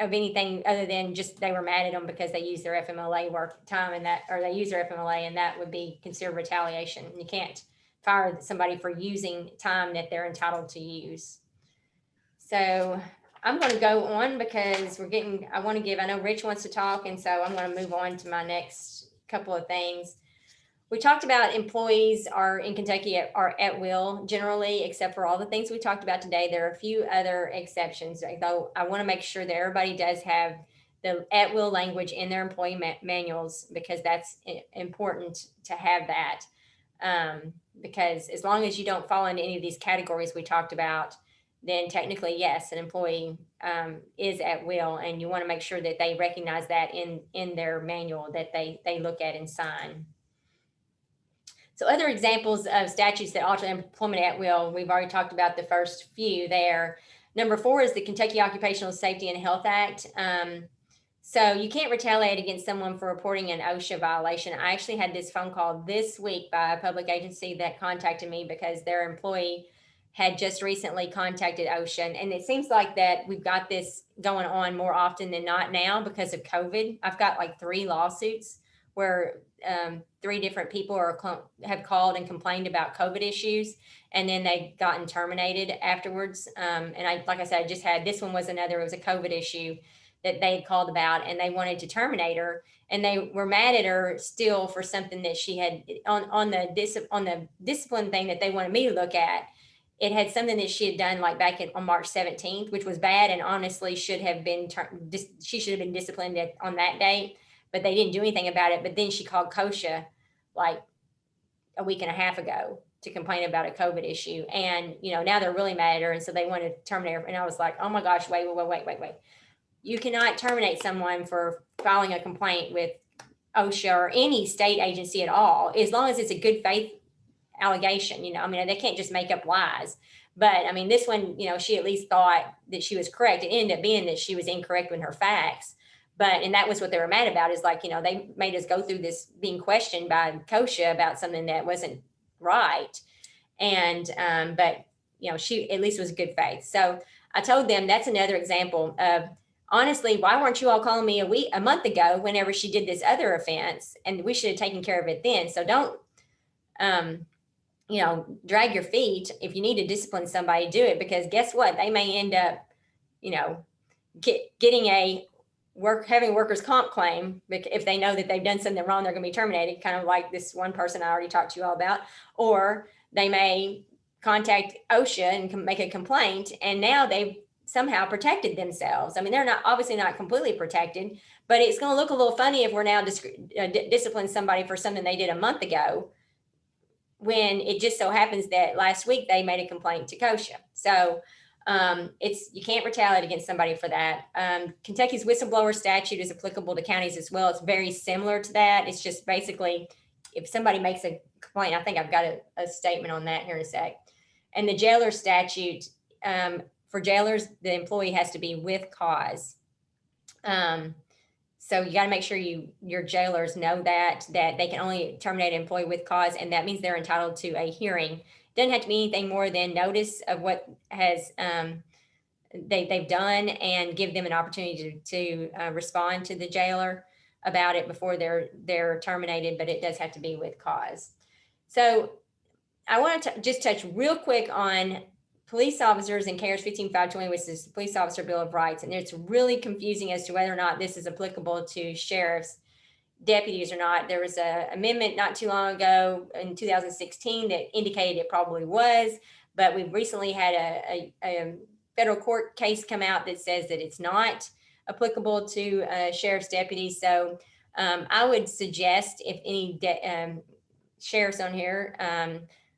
of anything other than just they were mad at them because they used their FMLA work time or they used their FMLA, and that would be considered retaliation. You can't fire somebody for using time that they're entitled to use. So I'm going to go on because I know Rich wants to talk, and so I'm going to move on to my next couple of things. We talked about employees in Kentucky are at will generally, except for all the things we talked about today. There are a few other exceptions, though I want to make sure that everybody does have the at will language in their employee manuals, because that's important to have that. Because as long as you don't fall into any of these categories we talked about, then technically, yes, an employee is at will, and you want to make sure that they recognize that in their manual that they look at and sign. So other examples of statutes that alter employment at will, we've already talked about the first few there. Number 4 is the Kentucky Occupational Safety and Health Act. So you can't retaliate against someone for reporting an OSHA violation. I actually had this phone call this week by a public agency that contacted me because their employee had just recently contacted OSHA. And it seems like that we've got this going on more often than not now because of COVID. I've got like 3 lawsuits where 3 different people have called and complained about COVID issues, and then they've gotten terminated afterwards. And like I said, I just had, this one was it was a COVID issue that they had called about, and they wanted to terminate her, and they were mad at her still for something that she had on the discipline thing that they wanted me to look at. It had something that she had done like back on March 17th, which was bad, and honestly she should have been disciplined on that date, but they didn't do anything about it. But then she called KACo like a week and a half ago to complain about a COVID issue. And, now they're really mad at her. And so they want to terminate her. And I was like, oh my gosh, wait. You cannot terminate someone for filing a complaint with OSHA or any state agency at all, as long as it's a good faith allegation. I mean, they can't just make up lies. But I mean, this one, she at least thought that she was correct. It ended up being that she was incorrect in her facts. And that was what they were mad about, is like, they made us go through this being questioned by KOSHA about something that wasn't right. And, but, she at least was good faith. So I told them that's another example of, honestly, why weren't you all calling me a month ago whenever she did this other offense? And we should have taken care of it then. So don't, drag your feet. If you need to discipline somebody, do it, because guess what? They may end up, getting having a workers' comp claim if they know that they've done something wrong. They're going to be terminated, kind of like this one person I already talked to you all about. Or they may contact OSHA and make a complaint, and now they've somehow protected themselves. I mean, they're obviously not completely protected, but it's going to look a little funny if we're now disciplining somebody for something they did a month ago, when it just so happens that last week they made a complaint to KOSHA. So you can't retaliate against somebody for that. Kentucky's whistleblower statute is applicable to counties as well. It's very similar to that. It's just basically, if somebody makes a complaint, I think I've got a statement on that here in a sec. And the jailer statute, for jailers, the employee has to be with cause. So you got to make sure your jailers know that they can only terminate an employee with cause, and that means they're entitled to a hearing. Doesn't have to be anything more than notice of what has they've done, and give them an opportunity to respond to the jailer about it before they're terminated. But it does have to be with cause. So I want to just touch real quick on police officers in KRS 15520, which is the Police Officer Bill of Rights. And it's really confusing as to whether or not this is applicable to sheriffs, deputies or not. There was an amendment not too long ago in 2016 that indicated it probably was, but we've recently had a federal court case come out that says that it's not applicable to sheriff's deputies. So I would suggest, if any sheriffs on here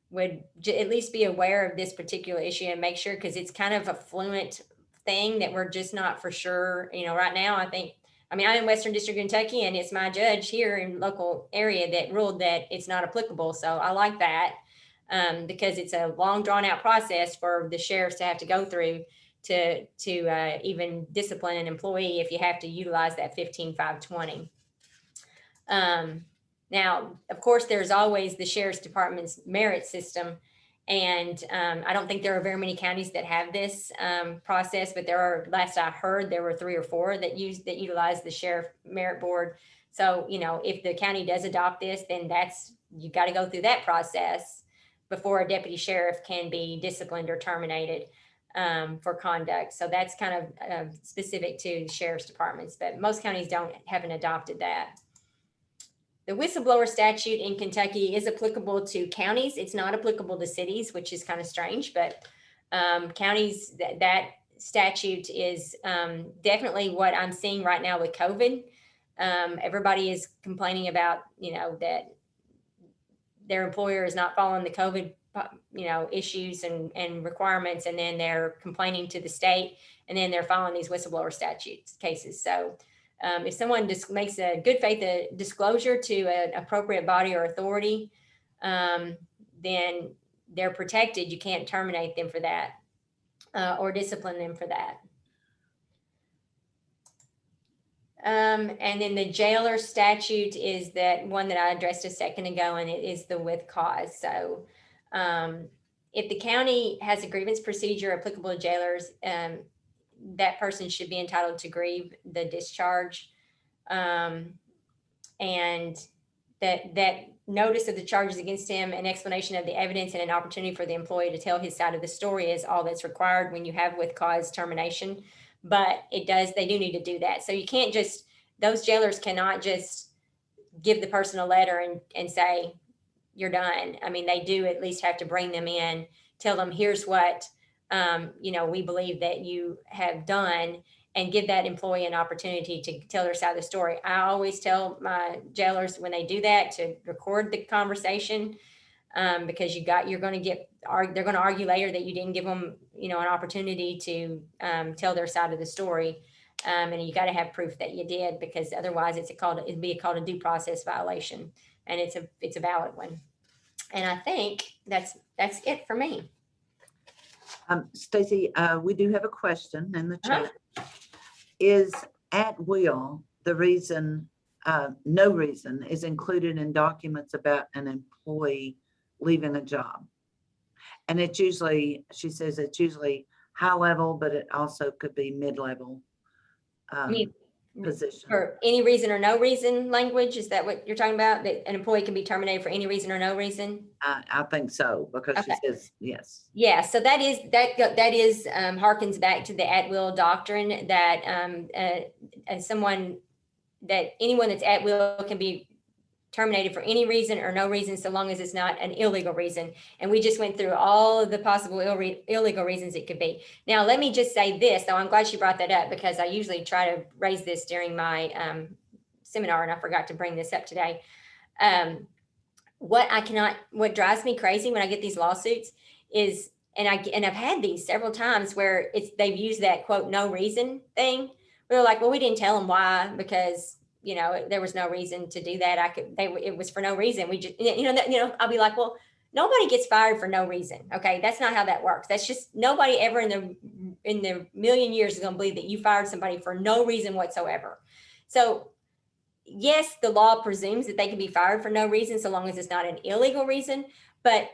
would at least be aware of this particular issue and make sure, because it's kind of a fluent thing that we're just not for sure. Right now, I'm in Western District, Kentucky, and it's my judge here in local area that ruled that it's not applicable. So I like that, because it's a long drawn out process for the sheriffs to have to go through to even discipline an employee if you have to utilize that 15520. Now, of course, there's always the Sheriff's Department's merit system. And I don't think there are very many counties that have this process, but there are, last I heard, there were 3 or 4 that utilize the Sheriff Merit Board. So, if the county does adopt this, then you got to go through that process before a deputy sheriff can be disciplined or terminated for conduct. So that's kind of specific to sheriff's departments, but most counties haven't adopted that. The whistleblower statute in Kentucky is applicable to counties. It's not applicable to cities, which is kind of strange, but counties, that statute is definitely what I'm seeing right now with COVID. Everybody is complaining about, that their employer is not following the COVID, issues and requirements, and then they're complaining to the state, and then they're filing these whistleblower statutes cases. So if someone just makes a good faith disclosure to an appropriate body or authority, then they're protected. You can't terminate them for that or discipline them for that. And then the jailer statute is that one that I addressed a second ago, and it is the with cause. So if the county has a grievance procedure applicable to jailers, that person should be entitled to grieve the discharge. And that notice of the charges against him, an explanation of the evidence, and an opportunity for the employee to tell his side of the story is all that's required when you have with cause termination. But they do need to do that. So you can't those jailers cannot just give the person a letter and say, you're done. I mean, they do at least have to bring them in, tell them, here's what, we believe that you have done, and give that employee an opportunity to tell their side of the story. I always tell my jailers when they do that to record the conversation, because they're going to argue later that you didn't give them, an opportunity to tell their side of the story. And you got to have proof that you did, because otherwise it'd be called a due process violation, and it's a valid one. And I think that's it for me. Stacy, we do have a question in the Uh-huh. chat. Is at will the reason, no reason is included in documents about an employee leaving a job? And it's usually, she says it's usually high level, but it also could be mid-level mean, position. For any reason or no reason language, is that what you're talking about? That an employee can be terminated for any reason or no reason? I think so, because she Okay. says, yes. Yeah, so that is harkens back to the at-will doctrine, that anyone that's at will can be terminated for any reason or no reason, so long as it's not an illegal reason. And we just went through all of the possible illegal reasons it could be. Now, let me just say this, though. I'm glad she brought that up, because I usually try to raise this during my seminar, and I forgot to bring this up today. What drives me crazy when I get these lawsuits is, and I've had these several times where they've used that quote no reason thing. They're like, well, we didn't tell them why, because there was no reason to do that. It was for no reason. We just, I'll be like, well, nobody gets fired for no reason. Okay. That's not how that works. That's just, nobody ever in the million years is going to believe that you fired somebody for no reason whatsoever. So yes, the law presumes that they can be fired for no reason, so long as it's not an illegal reason. But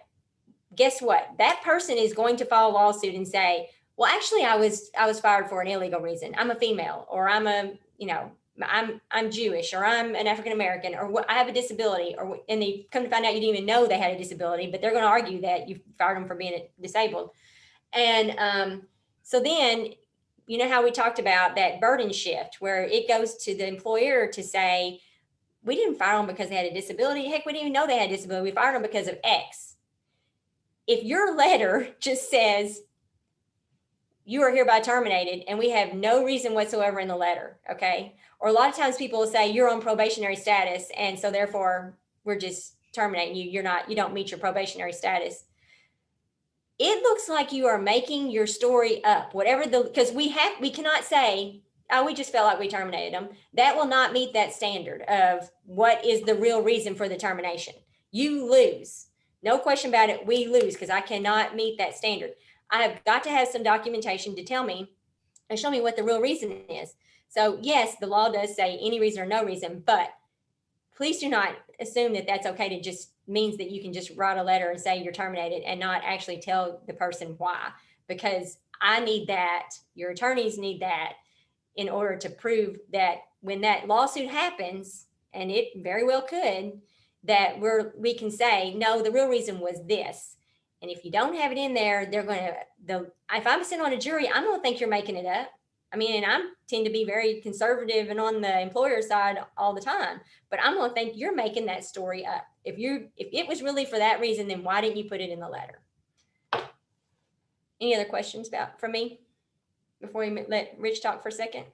guess what? That person is going to file a lawsuit and say, well, actually I was fired for an illegal reason. I'm a female, or I'm Jewish, or I'm an African-American, or I have a disability, and they come to find out you didn't even know they had a disability, but they're going to argue that you fired them for being disabled. And so then, you know how we talked about that burden shift, where it goes to the employer to say, we didn't fire them because they had a disability. Heck, we didn't even know they had a disability. We fired them because of X. If your letter just says, you are hereby terminated, and we have no reason whatsoever in the letter, okay? Or a lot of times people will say you're on probationary status, and so therefore we're just terminating you. You don't meet your probationary status. It looks like you are making your story up, because we cannot say, oh, we just felt like we terminated them. That will not meet that standard of what is the real reason for the termination. You lose. No question about it. We lose, because I cannot meet that standard. I have got to have some documentation to tell me and show me what the real reason is. So yes, the law does say any reason or no reason, but please do not assume that that's okay to just means that you can just write a letter and say you're terminated and not actually tell the person why, because I need that. Your attorneys need that in order to prove that when that lawsuit happens, and it very well could, that we can say, no, the real reason was this. And if you don't have it in there, if I'm sitting on a jury, I'm going to think you're making it up. I mean, and I tend to be very conservative and on the employer side all the time, but I'm going to think you're making that story up. If it was really for that reason, then why didn't you put it in the letter? Any other questions from me before we let Rich talk for a second?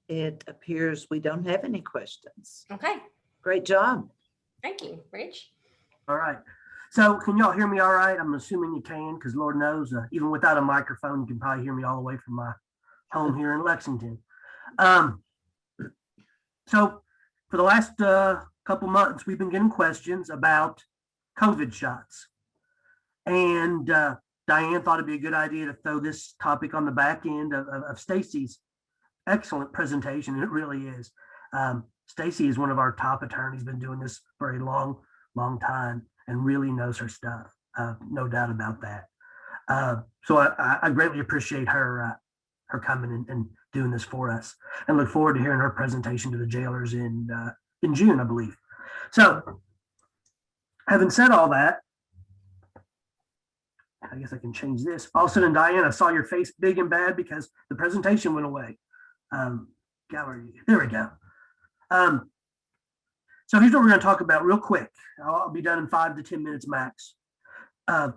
It appears we don't have any questions. Okay. Great job. Thank you, Rich. All right. So can y'all hear me all right? I'm assuming you can, because Lord knows, even without a microphone, you can probably hear me all the way from my home here in Lexington. So for the last couple months, we've been getting questions about COVID shots. And Diane thought it'd be a good idea to throw this topic on the back end of Stacy's excellent presentation. It really is. Stacy is one of our top attorneys, been doing this for a long, long time, and really knows her stuff. No doubt about that. So I greatly appreciate her coming and doing this for us, and look forward to hearing her presentation to the jailers in June, I believe. So having said all that, I guess I can change this. All of a sudden, Diane, I saw your face big and bad because the presentation went away. Gallery, there we go. So here's what we're going to talk about real quick. I'll be done in 5 to 10 minutes max. And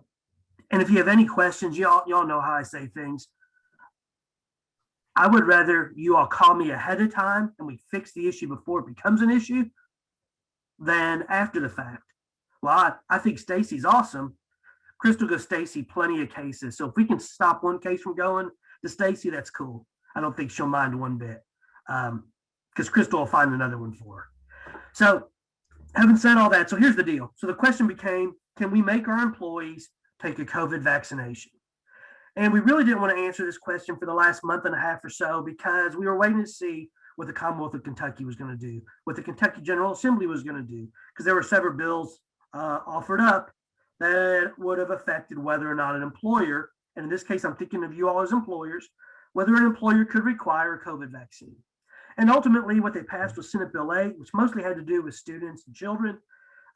if you have any questions, y'all know how I say things. I would rather you all call me ahead of time and we fix the issue before it becomes an issue than after the fact. Well, I think Stacy's awesome. Crystal gives Stacy plenty of cases. So if we can stop one case from going to Stacy, that's cool. I don't think she'll mind one bit. Because Crystal will find another one for her. So having said all that, so here's the deal. So the question became, can we make our employees take a COVID vaccination? And we really didn't want to answer this question for the last month and a half or so because we were waiting to see what the Commonwealth of Kentucky was going to do, what the Kentucky General Assembly was going to do, because there were several bills offered up that would have affected whether or not an employer, and in this case, I'm thinking of you all as employers, whether an employer could require a COVID vaccine. And ultimately, what they passed was Senate Bill 8, which mostly had to do with students and children.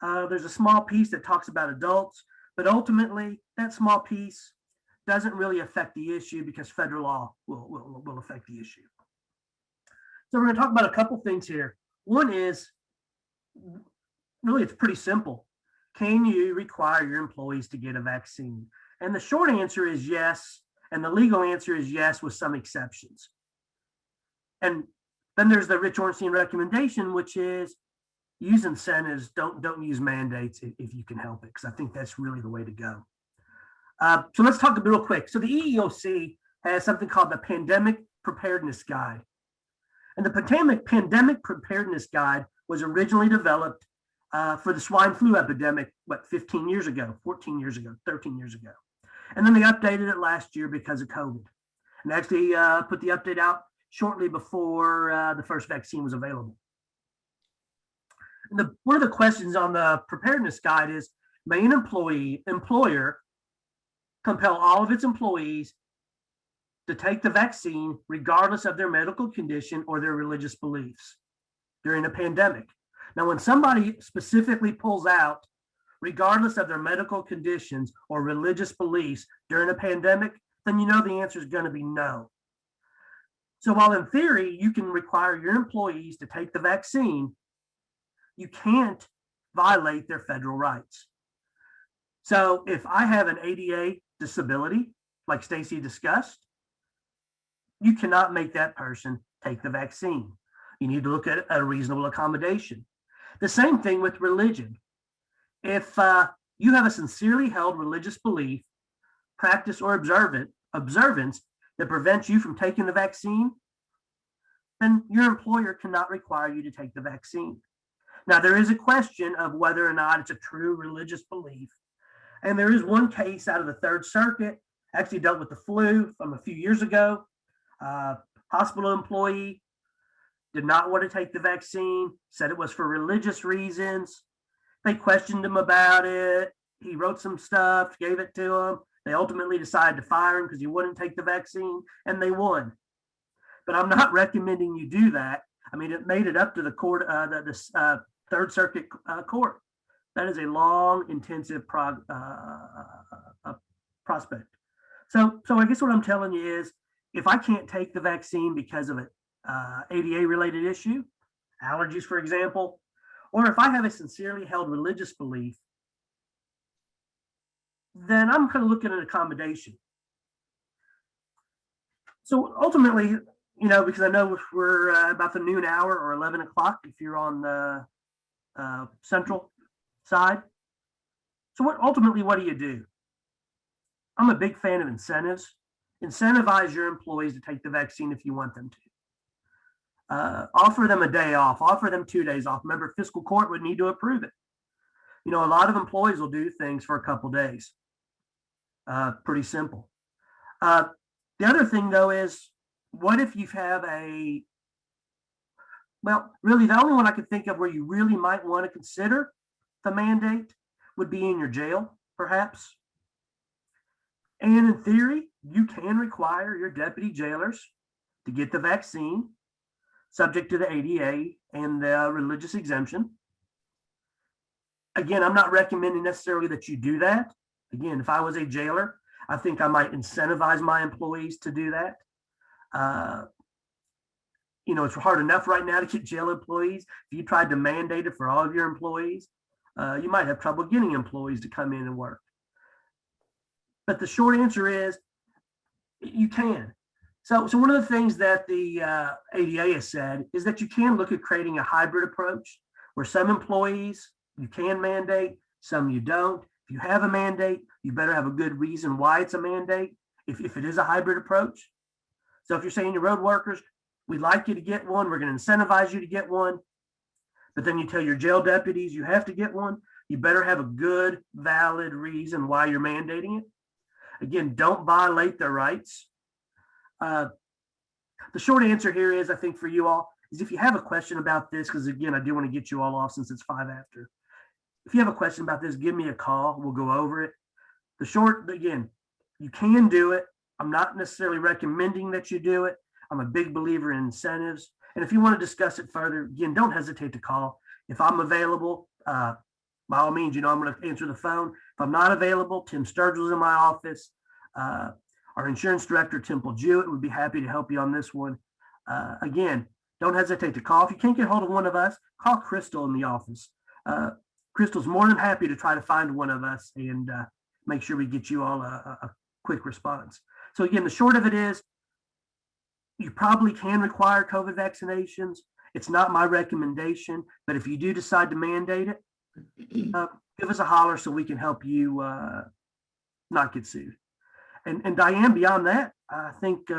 There's a small piece that talks about adults, but ultimately, that small piece doesn't really affect the issue because federal law will affect the issue. So we're going to talk about a couple things here. One is, really, it's pretty simple. Can you require your employees to get a vaccine? And the short answer is yes, and the legal answer is yes with some exceptions. And then there's the Rich Ornstein recommendation, which is use incentives, don't use mandates if you can help it, because I think that's really the way to go. So let's talk a bit real quick. So the EEOC has something called the Pandemic Preparedness Guide. And the Pandemic Preparedness Guide was originally developed for the swine flu epidemic, 15 years ago, 14 years ago, 13 years ago. And then they updated it last year because of COVID. And actually put the update out shortly before the first vaccine was available. And one of the questions on the preparedness guide is, may an employer compel all of its employees to take the vaccine regardless of their medical condition or their religious beliefs during a pandemic? Now, when somebody specifically pulls out, regardless of their medical conditions or religious beliefs during a pandemic, then you know the answer is going to be no. So while in theory, you can require your employees to take the vaccine, you can't violate their federal rights. So if I have an ADA disability, like Stacy discussed, you cannot make that person take the vaccine. You need to look at a reasonable accommodation. The same thing with religion. If you have a sincerely held religious belief, practice, or observance that prevents you from taking the vaccine, then your employer cannot require you to take the vaccine. Now, there is a question of whether or not it's a true religious belief. And there is one case out of the Third Circuit, actually dealt with the flu from a few years ago. Hospital employee did not want to take the vaccine, said it was for religious reasons. They questioned him about it. He wrote some stuff, gave it to him. They ultimately decided to fire him because he wouldn't take the vaccine, and they won. But I'm not recommending you do that. I mean, it made it up to the court, the Third Circuit court. That is a long, intensive prospect. So I guess what I'm telling you is, if I can't take the vaccine because of an ADA-related issue, allergies, for example, or if I have a sincerely held religious belief, then I'm going to look at an accommodation. So ultimately, because I know we're about the noon hour or 11 o'clock if you're on the central side. So what do you do? I'm a big fan of incentives. Incentivize your employees to take the vaccine if you want them to. Offer them a day off, offer them 2 days off. Remember, fiscal court would need to approve it. A lot of employees will do things for a couple days. Pretty simple. The other thing, though, is what if you have really the only one I could think of where you really might want to consider the mandate would be in your jail, perhaps. And in theory, you can require your deputy jailers to get the vaccine, subject to the ADA and the religious exemption. Again, I'm not recommending necessarily that you do that. Again, if I was a jailer, I think I might incentivize my employees to do that. It's hard enough right now to get jail employees. If you tried to mandate it for all of your employees, you might have trouble getting employees to come in and work. But the short answer is you can. So one of the things that the ADA has said is that you can look at creating a hybrid approach where some employees you can mandate, some you don't. If you have a mandate, you better have a good reason why it's a mandate, if it is a hybrid approach. So if you're saying your road workers, we'd like you to get one, we're going to incentivize you to get one, but then you tell your jail deputies you have to get one, you better have a good, valid reason why you're mandating it. Again, don't violate their rights. The short answer here is, I think for you all, is if you have a question about this, because again, I do want to get you all off since it's 5 after. If you have a question about this, give me a call. We'll go over it. The short, again, you can do it. I'm not necessarily recommending that you do it. I'm a big believer in incentives. And if you want to discuss it further, again, don't hesitate to call. If I'm available, by all means, I'm going to answer the phone. If I'm not available, Tim Sturgill's in my office. Our insurance director, Temple Jewett, would be happy to help you on this one. Again, don't hesitate to call. If you can't get hold of one of us, call Crystal in the office. Crystal's more than happy to try to find one of us and make sure we get you all a quick response. So again, the short of it is, you probably can require COVID vaccinations. It's not my recommendation, but if you do decide to mandate it, give us a holler so we can help you not get sued. And Diane, beyond that, I think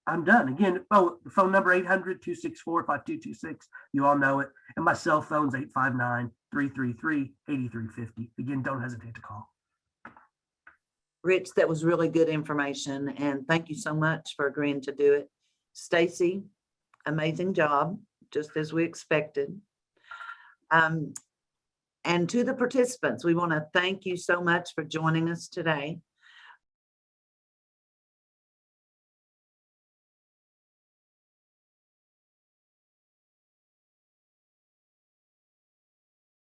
I'm done. Again, the phone number 800-264-5226. You all know it. And my cell phone's 859-333-8350. Again, don't hesitate to call. Rich, that was really good information, and thank you so much for agreeing to do it. Stacy, amazing job, just as we expected. And to the participants, we want to thank you so much for joining us today.